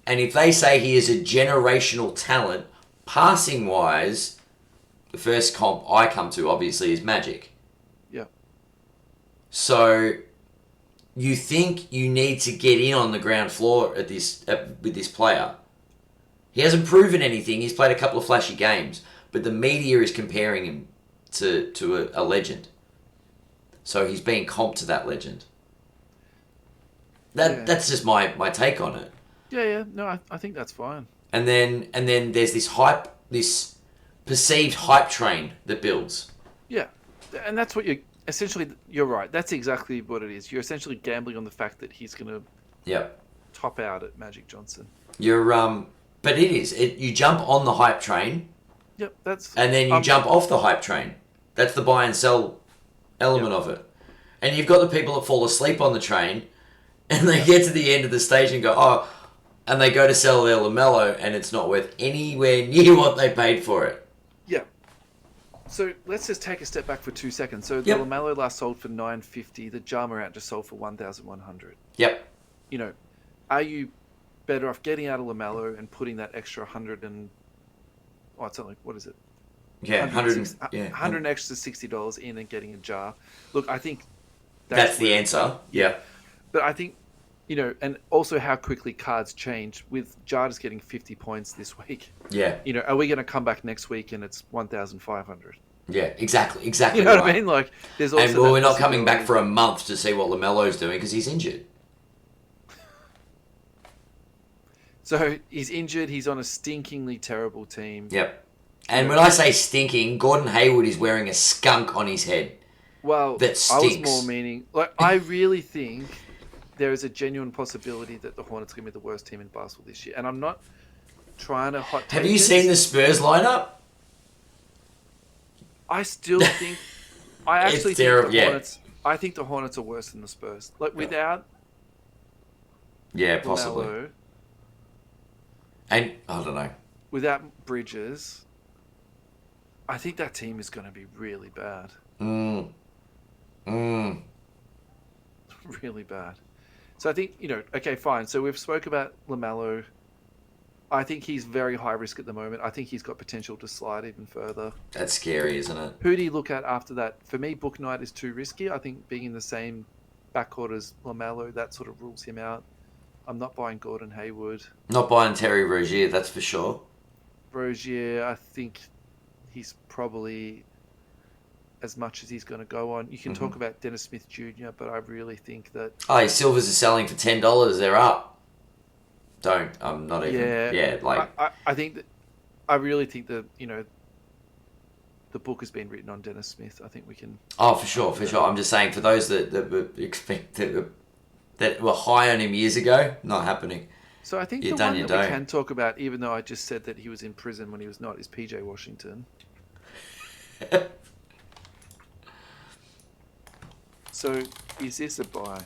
Speaker 1: And if they say he is a generational talent, passing-wise, the first comp I come to, obviously, is Magic.
Speaker 2: Yeah.
Speaker 1: So, you think you need to get in on the ground floor with this player. He hasn't proven anything. He's played a couple of flashy games, but the media is comparing him to a legend. So he's being comped to that legend. That's just my take on it.
Speaker 2: Yeah. No, I think that's fine.
Speaker 1: And then there's this perceived hype train that builds.
Speaker 2: Yeah, and that's what you're right. That's exactly what it is. You're essentially gambling on the fact that he's going to top out at Magic Johnson.
Speaker 1: But it is. You jump on the hype train.
Speaker 2: Yep,
Speaker 1: and then you jump off the hype train. That's the buy and sell element of it. And you've got the people that fall asleep on the train, and they get to the end of the stage and go, and they go to sell their LaMelo, and it's not worth anywhere near what they paid for it.
Speaker 2: Yeah. So let's just take a step back for 2 seconds. So the LaMelo last sold for $950. The Ja Morant just sold for $1,100.
Speaker 1: Yep.
Speaker 2: Are you better off getting out of LaMelo and putting that extra 100 and it's only, what is it?
Speaker 1: Yeah,
Speaker 2: 100 extra $60 in and getting a jar. Look, I think
Speaker 1: that's the answer. Yeah.
Speaker 2: But I think, and also how quickly cards change with Jar just getting 50 points this week.
Speaker 1: Yeah.
Speaker 2: Are we going to come back next week and it's 1,500?
Speaker 1: Yeah, exactly.
Speaker 2: You know what I mean? Like, there's also.
Speaker 1: And we're not coming back for a month to see what LaMelo's doing because he's injured.
Speaker 2: So he's injured. He's on a stinkingly terrible team.
Speaker 1: Yep. And when I say stinking, Gordon Hayward is wearing a skunk on his head.
Speaker 2: Well,
Speaker 1: that stinks.
Speaker 2: I was more meaning, like, I really think there is a genuine possibility that the Hornets are going to be the worst team in basketball this year. And I'm not trying to hot take
Speaker 1: Have you seen the Spurs lineup?
Speaker 2: I still think... I actually think the Hornets... I think the Hornets are worse than the Spurs. Like, without...
Speaker 1: Yeah, possibly.
Speaker 2: LaMelo,
Speaker 1: and, I don't know.
Speaker 2: Without Bridges, I think that team is going to be really bad. Really bad. So I think, okay, fine. So we've spoke about LaMelo. I think he's very high risk at the moment. I think he's got potential to slide even further.
Speaker 1: That's scary, isn't it?
Speaker 2: Who do you look at after that? For me, Book Knight is too risky. I think being in the same backcourt as LaMelo, that sort of rules him out. I'm not buying Gordon Hayward.
Speaker 1: Not buying Terry Rozier, that's for sure.
Speaker 2: Rozier, I think he's probably as much as he's going to go on. You can talk about Dennis Smith Jr., but I really think that...
Speaker 1: Oh, Silvers are selling for $10. They're up. I'm not even... Yeah, like...
Speaker 2: I think that... I really think that, the book has been written on Dennis Smith. I think we can...
Speaker 1: Oh, for sure. I'm just saying, for those that expect that were high on him years ago, not happening.
Speaker 2: So I think the one that we can talk about, even though I just said that he was in prison when he was not, is PJ Washington. So, is this a buy?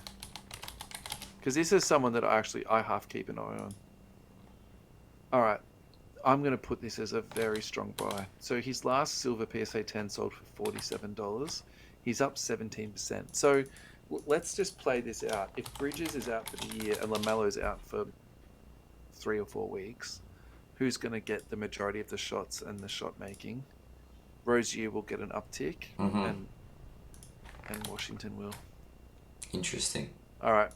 Speaker 2: Because this is someone that I half keep an eye on. Alright, I'm going to put this as a very strong buy. So his last silver PSA 10 sold for $47. He's up 17%. So let's just play this out. If Bridges is out for the year and LaMelo's out for 3 or 4 weeks, who's going to get the majority of the shots and the shot making? Rozier will get an uptick, and Washington will.
Speaker 1: Interesting.
Speaker 2: All right.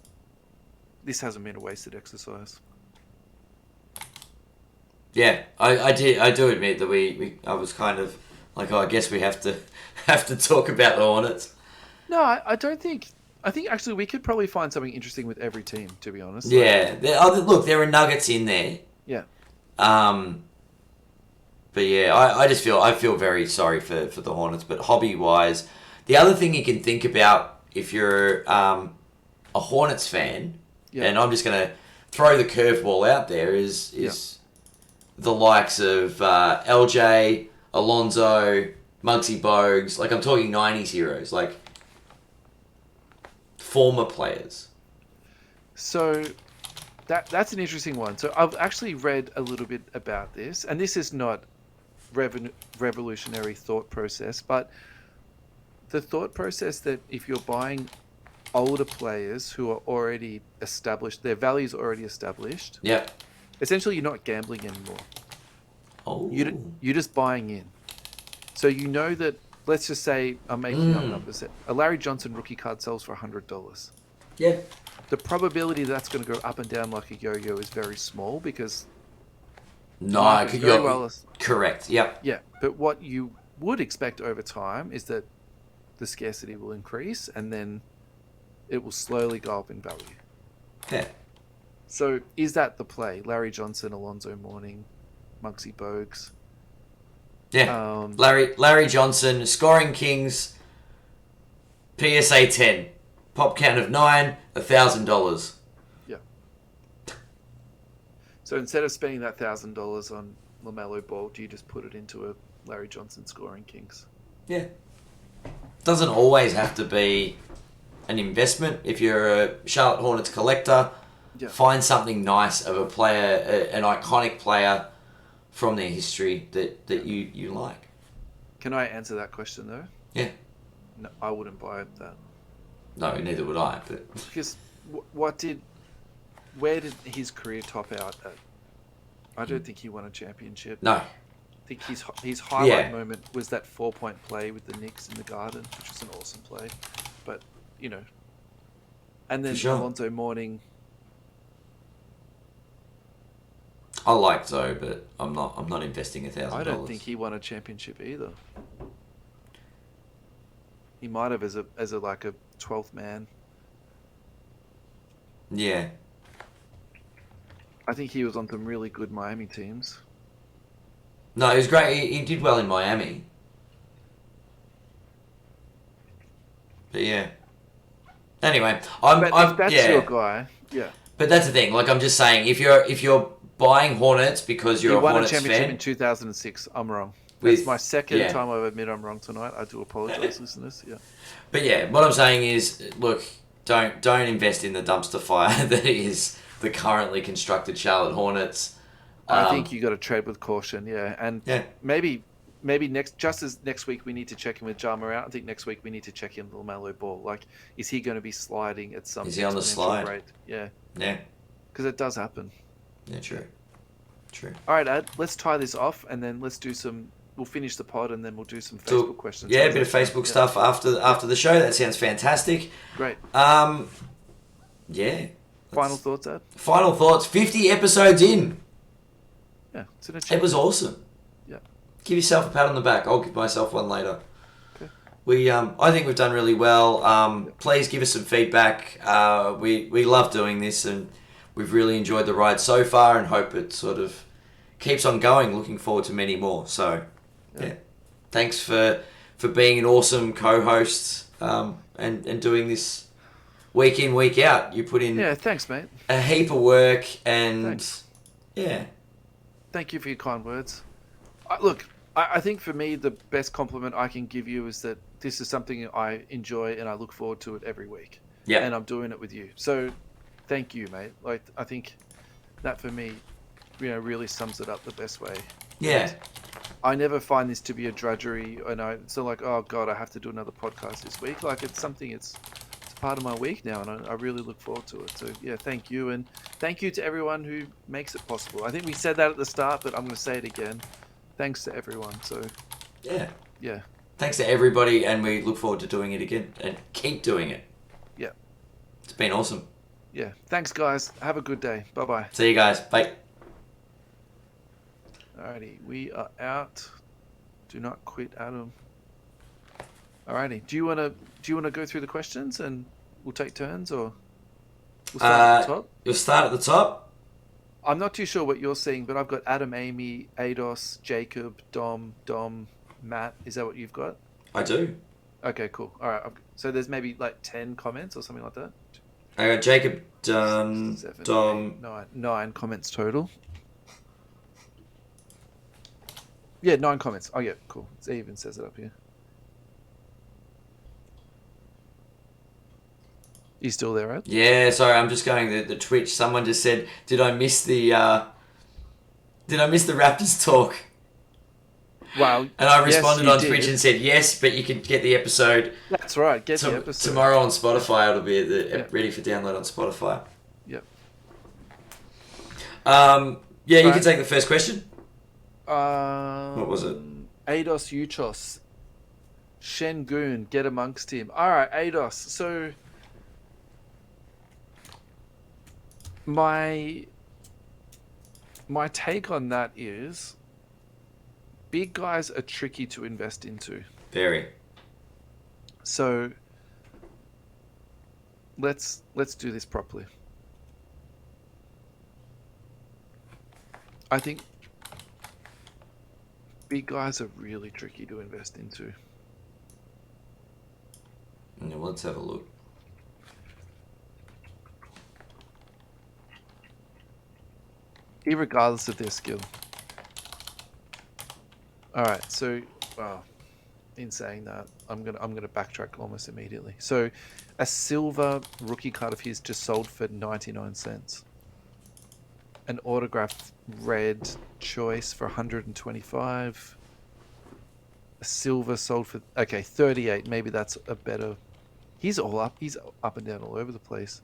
Speaker 2: This hasn't been a wasted exercise.
Speaker 1: Yeah, I do admit that I was kind of like, I guess we have to talk about the Hornets.
Speaker 2: No, I don't think. I think actually we could probably find something interesting with every team, to be honest.
Speaker 1: Yeah, look, there are nuggets in there.
Speaker 2: Yeah.
Speaker 1: But yeah, I feel very sorry for the Hornets. But hobby wise, the other thing you can think about if you're a Hornets fan, and I'm just gonna throw the curveball out there, is the likes of LJ, Alonzo, Muggsy Bogues. Like, I'm talking 90s heroes, like former players.
Speaker 2: So that's an interesting one. So I've actually read a little bit about this, and this is not revolutionary thought process, but the thought process that if you're buying older players who are already established, their value's already established.
Speaker 1: Yeah.
Speaker 2: Essentially, you're not gambling anymore.
Speaker 1: Oh.
Speaker 2: You're just buying in. So you know that, let's just say, I'm making up numbers. A Larry Johnson rookie card sells for $100.
Speaker 1: Yeah.
Speaker 2: The probability that's going to go up and down like a yo-yo is very small because...
Speaker 1: No, you're correct. Yep.
Speaker 2: Yeah, but what you would expect over time is that the scarcity will increase and then it will slowly go up in value.
Speaker 1: Yeah.
Speaker 2: So is that the play? Larry Johnson, Alonzo Mourning, Muggsy Bogues.
Speaker 1: Yeah. Larry Johnson, scoring kings, PSA 10, pop count of 9, $1,000.
Speaker 2: Yeah. So instead of spending that $1,000 on LaMelo Ball, do you just put it into a Larry Johnson scoring kings?
Speaker 1: Yeah. Doesn't always have to be an investment. If you're a Charlotte Hornets collector, find something nice of a player, an iconic player from their history that you like.
Speaker 2: Can I answer that question though?
Speaker 1: Yeah.
Speaker 2: No, I wouldn't buy that.
Speaker 1: No, neither would I. But
Speaker 2: because where did his career top out at? I don't think he won a championship.
Speaker 1: No.
Speaker 2: I think his highlight moment was that 4-point play with the Knicks in the Garden, which was an awesome play. But, and then Alonzo Mourning.
Speaker 1: I like Zoe, but I'm not investing $1,000.
Speaker 2: I don't think he won a championship either. He might have as a 12th man.
Speaker 1: Yeah.
Speaker 2: I think he was on some really good Miami teams.
Speaker 1: No, he was great. He did well in Miami. But yeah. Anyway,
Speaker 2: if that's your guy, yeah.
Speaker 1: But that's the thing. Like I'm just saying, if you're buying Hornets because you're
Speaker 2: he
Speaker 1: a
Speaker 2: won
Speaker 1: Hornets
Speaker 2: a championship
Speaker 1: fan,
Speaker 2: in 2006. I'm wrong. That's my second time I've admitted I'm wrong tonight. I do apologise, listeners. Yeah.
Speaker 1: But yeah, what I'm saying is, look, don't invest in the dumpster fire that is the currently constructed Charlotte Hornets.
Speaker 2: I think you got to tread with caution, and maybe next week we need to check in with Ja Morant. I think next week we need to check in with LaMelo Ball. Like, is he going to be sliding at some?
Speaker 1: Is he on the slide?
Speaker 2: Rate? Yeah.
Speaker 1: Yeah.
Speaker 2: Because it does happen.
Speaker 1: Yeah, true. All
Speaker 2: right, Ad, let's tie this off, and then let's do some. We'll finish the pod, and then we'll do some Facebook questions.
Speaker 1: Yeah, a bit of Facebook stuff after the show. That sounds fantastic.
Speaker 2: Great.
Speaker 1: Yeah.
Speaker 2: Final thoughts, Ad?
Speaker 1: Final thoughts. 50 episodes in.
Speaker 2: Yeah, it's an achievement.
Speaker 1: It was awesome.
Speaker 2: Yeah.
Speaker 1: Give yourself a pat on the back. I'll give myself one later.
Speaker 2: Okay.
Speaker 1: I think we've done really well. Please give us some feedback. We love doing this, and we've really enjoyed the ride so far, and hope it sort of keeps on going. Looking forward to many more. So, yeah. Thanks for being an awesome co-host and doing this week in, week out. You put in
Speaker 2: thanks, mate.
Speaker 1: A heap of work, and
Speaker 2: thanks.
Speaker 1: Yeah.
Speaker 2: Thank you for your kind words. I think for me, the best compliment I can give you is that this is something I enjoy and I look forward to it every week.
Speaker 1: Yeah.
Speaker 2: And I'm doing it with you. So thank you, mate. Like, I think that for me, really sums it up the best way.
Speaker 1: Yeah.
Speaker 2: And I never find this to be a drudgery. It's not like, oh God, I have to do another podcast this week. Like, it's something, it's part of my week now, and I really look forward to it. So yeah, thank you, and thank you to everyone who makes it possible. I think we said that at the start, but I'm going to say it again. Thanks to everyone. So yeah. Thanks
Speaker 1: to everybody, and we look forward to doing it again and keep doing it.
Speaker 2: Yeah,
Speaker 1: it's been awesome.
Speaker 2: Yeah, thanks guys. Have a good day. Bye bye.
Speaker 1: See you guys. Bye.
Speaker 2: Alrighty, we are out. Do not quit, Adam. Alrighty, do you want to go through the questions and we'll take turns, or we'll start at the top?
Speaker 1: You'll start at the top.
Speaker 2: I'm not too sure what you're seeing, but I've got Adam, Amy, Ados, Jacob, Dom, Matt. Is that what you've got?
Speaker 1: I do.
Speaker 2: Okay, cool. All right. So there's maybe like 10 comments or something like that.
Speaker 1: I got Jacob, Dom.
Speaker 2: 9 comments total. Yeah, 9 comments. Oh yeah, cool. It even says it up here. You still there, right?
Speaker 1: Yeah, sorry, I'm just going the Twitch. Someone just said, "Did I miss the Raptors talk?"
Speaker 2: Wow.
Speaker 1: And I responded on Twitch and said, "Yes, but you can get the episode."
Speaker 2: That's right. Get the episode
Speaker 1: tomorrow on Spotify. It'll be ready for download on Spotify.
Speaker 2: Yep.
Speaker 1: You can take the first question.
Speaker 2: What
Speaker 1: was it?
Speaker 2: Ados Uchos. Shengun, get amongst him. All right, Ados. So my take on that is big guys are tricky to invest into.
Speaker 1: Very.
Speaker 2: So let's do this properly. I think big guys are really tricky to invest into.
Speaker 1: Yeah, well, let's have a look.
Speaker 2: Irregardless of their skill. Alright, so in saying that, I'm gonna backtrack almost immediately. So a silver rookie card of his just sold for 99 cents. An autograph red choice for 125. A silver sold for 38. Maybe that's a better. He's up and down all over the place.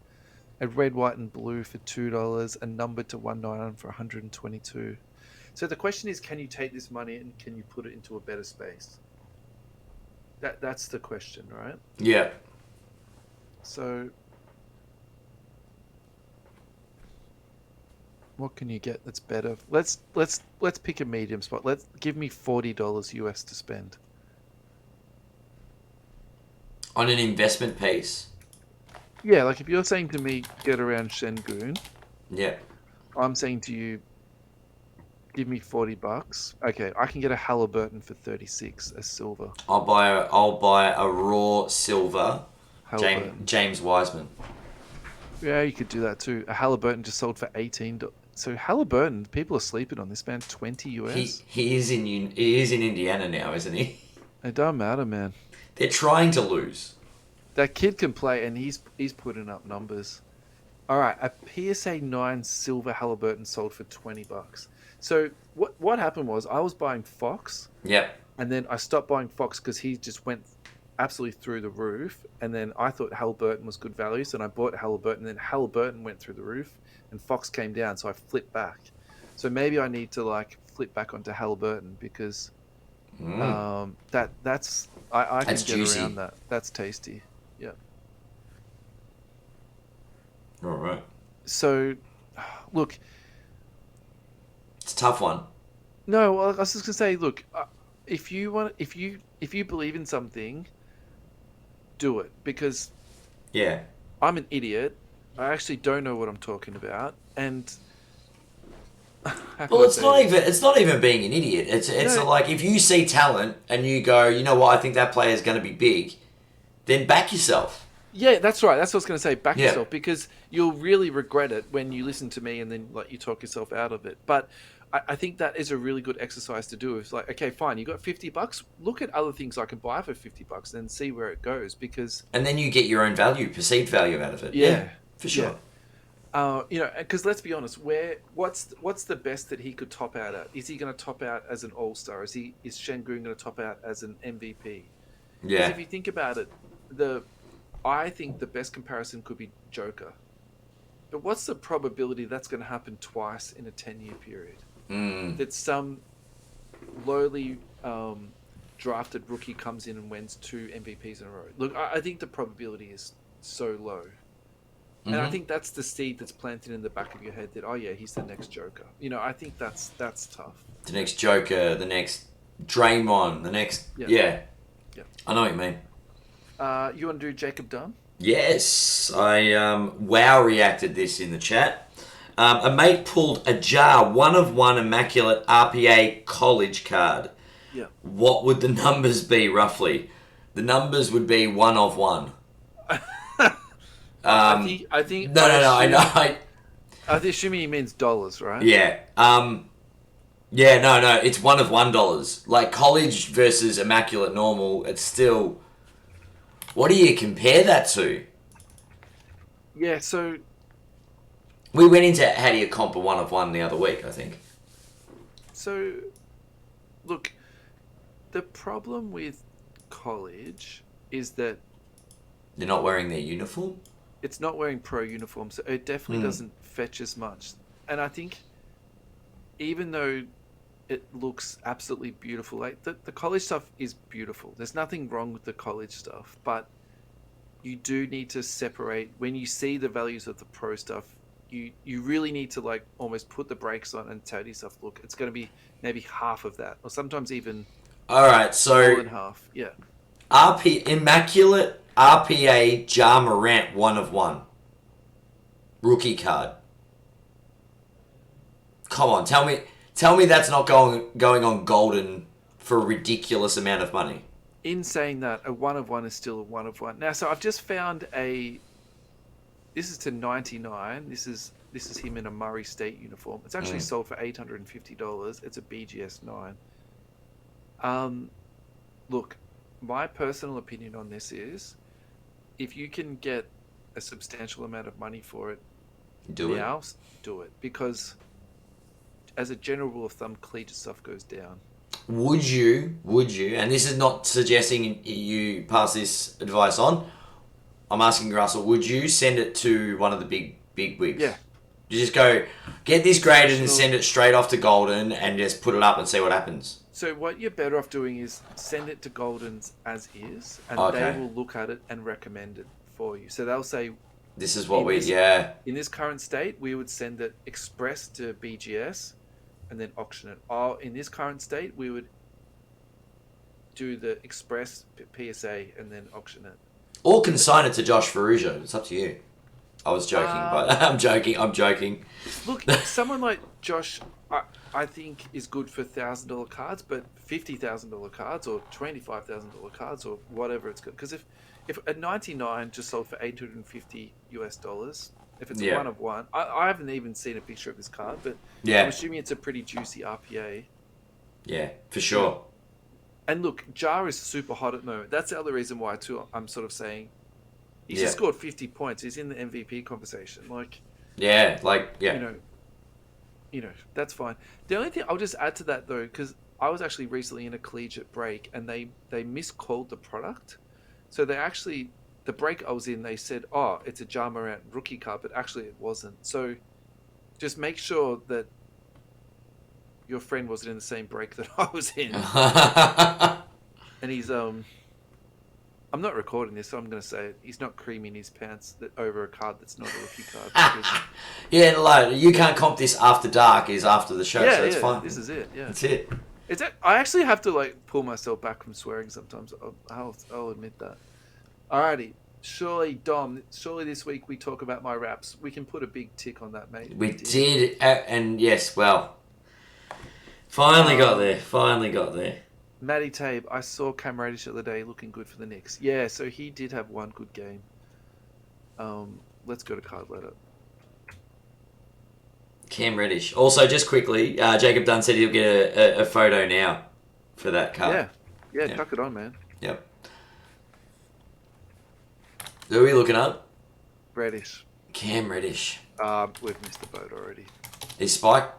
Speaker 2: A red, white, and blue for $2. A numbered to 199 for 122. So the question is, can you take this money and can you put it into a better space? That's the question, right?
Speaker 1: Yeah.
Speaker 2: So what can you get that's better? Let's pick a medium spot. Give me $40 US to spend
Speaker 1: on an investment piece.
Speaker 2: Yeah, like if you're saying to me get around Shengun,
Speaker 1: yeah,
Speaker 2: I'm saying to you Give me $40. Okay, I can get a Halliburton for 36 as silver.
Speaker 1: I'll buy a raw silver.
Speaker 2: Halliburton.
Speaker 1: James Wiseman.
Speaker 2: Yeah, you could do that too. A Halliburton just sold for $18. So Halliburton, people are sleeping on this man. 20 US.
Speaker 1: He is in Indiana now, isn't he?
Speaker 2: It don't matter, man.
Speaker 1: They're trying to lose.
Speaker 2: That kid can play, and he's putting up numbers. All right, a PSA 9 silver Halliburton sold for $20. So what happened was I was buying Fox.
Speaker 1: Yep.
Speaker 2: And then I stopped buying Fox because he just went absolutely through the roof. And then I thought Halliburton was good value, so I bought Halliburton. And then Halliburton went through the roof, and Fox came down, so I flipped back. So maybe I need to flip back onto Halliburton because that's I can get
Speaker 1: juicy.
Speaker 2: around that. That's tasty. Yeah.
Speaker 1: All right.
Speaker 2: So, look.
Speaker 1: It's a tough one.
Speaker 2: No, well, I was just gonna say, look, if you believe in something, do it because I'm an idiot. I actually don't know what I'm talking about, and
Speaker 1: well, it's not even being an idiot. It's like if you see talent and you go, you know what, I think that player is going to be big, then back yourself.
Speaker 2: Yeah, that's right. That's what I was going to say. Back yourself because you'll really regret it when you listen to me and then you talk yourself out of it. But I think that is a really good exercise to do. It's like, okay, fine, you got $50. Look at other things I can buy for $50 and see where it goes and
Speaker 1: then you get your own perceived value out of it.
Speaker 2: Yeah,
Speaker 1: for sure.
Speaker 2: Yeah. Because let's be honest, what's the best that he could top out at? Is he going to top out as an all-star? Is Şengün going to top out as an MVP?
Speaker 1: Yeah.
Speaker 2: Because if you think about it, I think the best comparison could be Joker. But what's the probability that's going to happen twice in a 10-year period? That some lowly drafted rookie comes in and wins 2 MVPs in a row. Look, I think the probability is so low. And I think that's the seed that's planted in the back of your head that, oh yeah, he's the next Joker. I think that's tough.
Speaker 1: The next Joker, the next Draymond, the next... Yeah. I know what you mean.
Speaker 2: You want to do Jacob Dunn?
Speaker 1: Yes. I wow reacted this in the chat. A mate pulled a jar 1-of-1 immaculate RPA college card.
Speaker 2: Yeah.
Speaker 1: What would the numbers be roughly? The numbers would be 1-of-1.
Speaker 2: I think.
Speaker 1: No. I know.
Speaker 2: I assuming he means dollars, right?
Speaker 1: Yeah. Yeah. No. It's $1-of-$1. Like college versus immaculate normal. It's still. What do you compare that to?
Speaker 2: Yeah. So.
Speaker 1: We went into how do you comp a 1-of-1 the other week, I think.
Speaker 2: So, look, the problem with college is that
Speaker 1: they're not wearing their uniform.
Speaker 2: It's not wearing pro uniforms, so it definitely doesn't fetch as much. And I think, even though it looks absolutely beautiful, like the college stuff is beautiful. There's nothing wrong with the college stuff, but you do need to separate when you see the values of the pro stuff. You really need to almost put the brakes on and tell yourself, look, it's going to be maybe half of that, or sometimes even
Speaker 1: all right, so
Speaker 2: more than half. Yeah.
Speaker 1: Immaculate RPA Ja Morant 1-of-1 rookie card. Come on, tell me that's not going on Golden for a ridiculous amount of money.
Speaker 2: In saying that, a 1-of-1 is still a 1-of-1. Now, so I've just found this is to 99. This is him in a Murray State uniform. It's actually sold for $850. It's a BGS 9. Look, my personal opinion on this is, if you can get a substantial amount of money for it, do it. Because, as a general rule of thumb, collegiate stuff goes down.
Speaker 1: Would you? And this is not suggesting you pass this advice on. I'm asking Russell, would you send it to one of the big wigs?
Speaker 2: Yeah.
Speaker 1: You just go, get this graded and send it straight off to Golden and just put it up and see what happens.
Speaker 2: So what you're better off doing is send it to Golden's as is, and they will look at it and recommend it for you. So they'll say,
Speaker 1: this is what in
Speaker 2: this current state, we would send it express to BGS and then auction it. Or in this current state, we would do the express PSA and then auction it.
Speaker 1: Or consign it to Josh Ferrugia. It's up to you. I was joking, but I'm joking.
Speaker 2: Look, someone like Josh, I think is good for $1,000 cards, but $50,000 cards or $25,000 cards or whatever it's good. Because if a 99 just sold for $850 US, if it's a
Speaker 1: Yeah.
Speaker 2: one of one, I haven't even seen a picture of this card, but
Speaker 1: Yeah.
Speaker 2: I'm assuming it's a pretty juicy RPA.
Speaker 1: Yeah, for sure.
Speaker 2: And look, Jar is super hot at the moment. That's the other reason why too. I'm sort of saying he's
Speaker 1: Yeah.
Speaker 2: just scored 50 points. He's in the MVP conversation.
Speaker 1: Yeah, like, yeah.
Speaker 2: That's fine. The only thing I'll just add to that though, because I was actually recently in a collegiate break and they miscalled the product. So the break I was in, they said, "Oh, it's a Ja Morant rookie card," but actually it wasn't. So just make sure that your friend wasn't in the same break that I was in. And he's I'm not recording this, so I'm going to say it. He's not creaming his pants over a card that's not a rookie card. Because...
Speaker 1: Yeah, like, you can't comp this after dark is after the show, so it's fine.
Speaker 2: This is it. Yeah,
Speaker 1: that's it.
Speaker 2: I actually have to pull myself back from swearing sometimes. I'll admit that. Alrighty, surely this week we talk about my raps. We can put a big tick on that, mate.
Speaker 1: We did, and yes, well, finally got there.
Speaker 2: Matty Tabe, I saw Cam Reddish the other day looking good for the Knicks. Yeah, so he did have one good game. Let's go to card letter.
Speaker 1: Cam Reddish. Also, just quickly, Jacob Dunn said he'll get a photo now for that card.
Speaker 2: Yeah, chuck it on, man.
Speaker 1: Yep. Who are we looking up?
Speaker 2: Reddish.
Speaker 1: Cam Reddish.
Speaker 2: We've missed the boat already.
Speaker 1: Is Spike?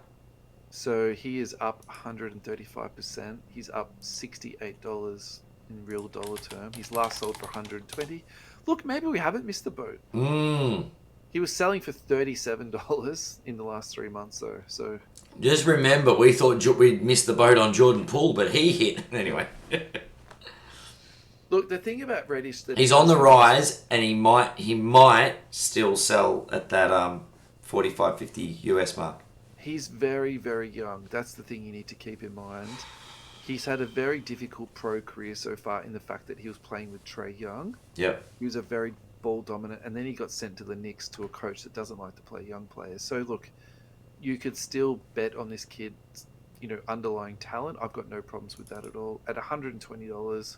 Speaker 2: So he is up 135%. He's up $68 in real dollar term. He's last sold for 120. Look, maybe we haven't missed the boat. He was selling for $37 in the last 3 months, though. So
Speaker 1: just remember, we thought we'd missed the boat on Jordan Poole, but he hit anyway.
Speaker 2: Look, the thing about Reddish that
Speaker 1: he's on the rise, and he might still sell at that 45-50 US mark.
Speaker 2: He's very, very young. That's the thing you need to keep in mind. He's had a very difficult pro career so far in the fact that he was playing with Trae Young.
Speaker 1: Yep.
Speaker 2: He was a very ball dominant, and then he got sent to the Knicks to a coach that doesn't like to play young players. So look, you could still bet on this kid's, underlying talent. I've got no problems with that at all. At $120,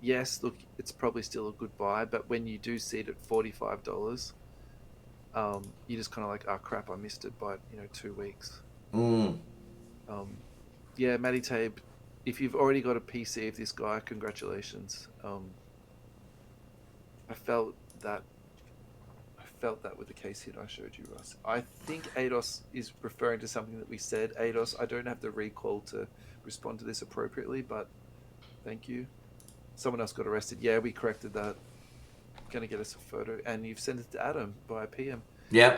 Speaker 2: yes, look, it's probably still a good buy, but when you do see it at $45, you just kind of like, oh crap, I missed it by 2 weeks. Yeah, Matty Tabe, if you've already got a PC of this guy, congratulations. I felt that with the case hit I showed you, Russ. I think Ados is referring to something that we said. Ados, I don't have the recall to respond to this appropriately, but thank you. Someone else got arrested. Yeah, we corrected that. Gonna get us a photo, and you've sent it to Adam via PM.
Speaker 1: Yeah,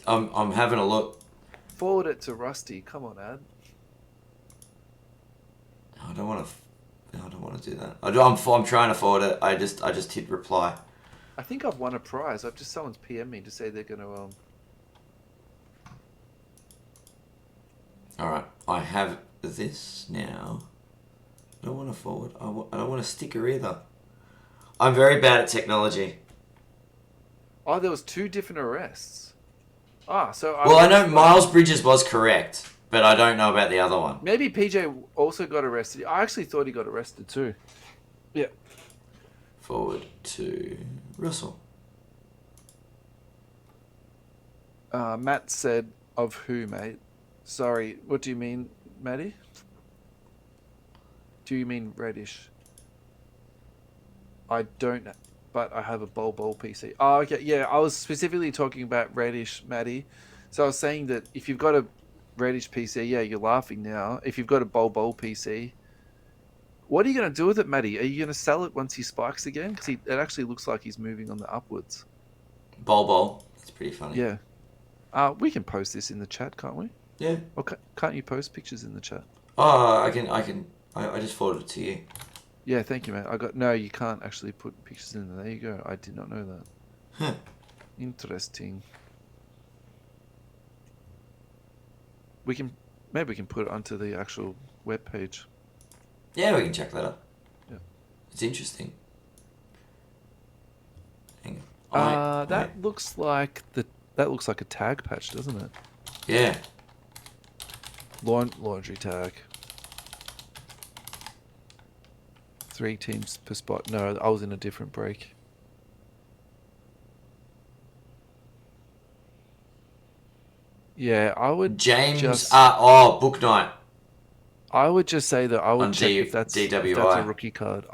Speaker 1: I'm having a look.
Speaker 2: Forward it to Rusty. Come on, Ad.
Speaker 1: I don't want to do that. I'm trying to forward it. I just hit reply.
Speaker 2: I think I've won a prize. Someone's PM me to say they're gonna
Speaker 1: All right, I have this now. I don't want to forward. I don't want a sticker either. I'm very bad at technology.
Speaker 2: Oh, there was 2 different arrests. So
Speaker 1: I know Miles Bridges was correct, but I don't know about the other one.
Speaker 2: Maybe PJ also got arrested. I actually thought he got arrested too. Yeah.
Speaker 1: Forward to Russell.
Speaker 2: Matt said, of who, mate? Sorry, what do you mean, Matty? Do you mean Reddish? I don't, but I have a Bol PC. Oh, okay. Yeah, I was specifically talking about Reddish, Matty. So I was saying that if you've got a Reddish PC, yeah, you're laughing now. If you've got a Bol PC, what are you going to do with it, Matty? Are you going to sell it once he spikes again? Because it actually looks like he's moving on the upwards.
Speaker 1: Bol. That's pretty funny.
Speaker 2: Yeah. We can post this in the chat, can't we?
Speaker 1: Yeah.
Speaker 2: Okay. Can't you post pictures in the chat?
Speaker 1: Oh, I can. I just forwarded it to you.
Speaker 2: Yeah, thank you, mate. No, you can't actually put pictures in there. There you go. I did not know that.
Speaker 1: Huh.
Speaker 2: Interesting. Maybe we can put it onto the actual web page.
Speaker 1: Yeah, we can check that out.
Speaker 2: Yeah.
Speaker 1: It's interesting. Hang
Speaker 2: on. That looks like a tag patch, doesn't it?
Speaker 1: Yeah.
Speaker 2: Laundry tag. 3 teams per spot. No, I was in a different break. Yeah, I would
Speaker 1: James. Book night.
Speaker 2: I would just say that I would
Speaker 1: on
Speaker 2: check if that's
Speaker 1: DWI.
Speaker 2: a rookie card.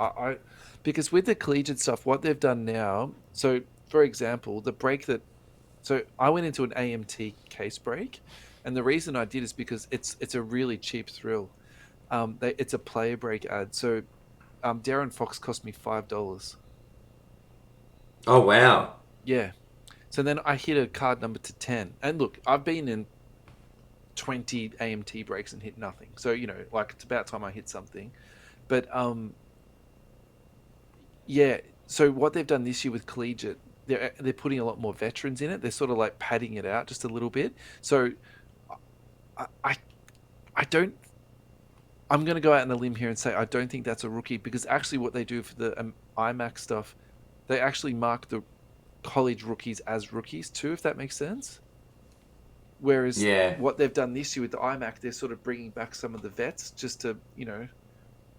Speaker 2: Because with the collegiate stuff, what they've done now. So, for example, the break that. So I went into an AMT case break, and the reason I did is because it's a really cheap thrill. It's a player break ad. So, Darren Fox cost me $5.
Speaker 1: Oh wow!
Speaker 2: Yeah. So then I hit a card number to 10, and look, I've been in 20 AMT breaks and hit nothing. So like it's about time I hit something. But yeah. So what they've done this year with collegiate, they're putting a lot more veterans in it. They're sort of like padding it out just a little bit. So I don't. I'm going to go out on a limb here and say I don't think that's a rookie, because actually what they do for the IMAC stuff, they actually mark the college rookies as rookies too, if that makes sense. Whereas what they've done this year with the IMAC, they're sort of bringing back some of the vets just to,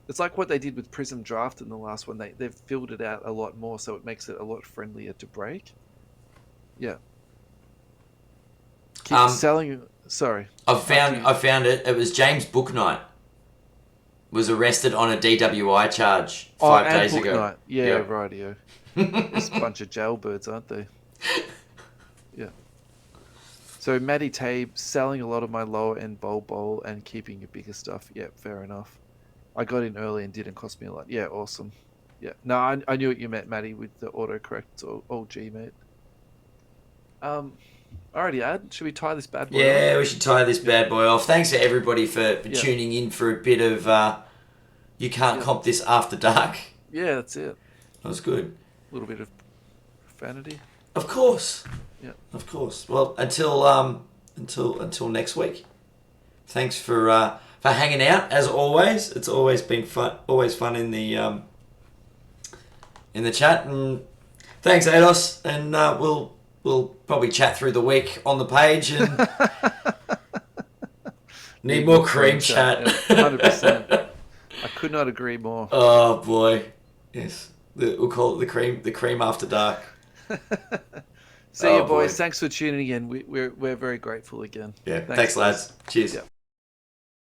Speaker 2: it's like what they did with Prism Draft in the last one. They've filled it out a lot more, so it makes it a lot friendlier to break. Yeah. Keep selling. Sorry.
Speaker 1: I found it. It was James Booknight was arrested on a DWI charge 5 days ago.
Speaker 2: Night. Yeah, rightio. It's a bunch of jailbirds, aren't they? Yeah. So Matty Tabe selling a lot of my lower end bowl and keeping your bigger stuff. Yeah, fair enough. I got in early and didn't cost me a lot. Yeah, awesome. Yeah. No, I knew what you meant, Matty, with the autocorrect. It's all G, mate. Alrighty, Ad. Should we tie this bad boy off?
Speaker 1: Yeah, we should tie this bad boy off. Thanks to everybody for tuning in for a bit of You Can't Comp This After Dark.
Speaker 2: Yeah, that's it.
Speaker 1: That was good.
Speaker 2: A little bit of profanity.
Speaker 1: Of course.
Speaker 2: Yeah.
Speaker 1: Of course. Well, until next week. Thanks for hanging out as always. It's always been fun. Always fun in the chat. And thanks, Ados. And we'll probably chat through the week on the page and need more cream chat.
Speaker 2: 100%. I could not agree more.
Speaker 1: Oh boy, yes. We'll call it the cream after dark.
Speaker 2: See you, boys. Thanks for tuning in. We're very grateful again.
Speaker 1: Yeah. Thanks lads. Cheers. Yeah.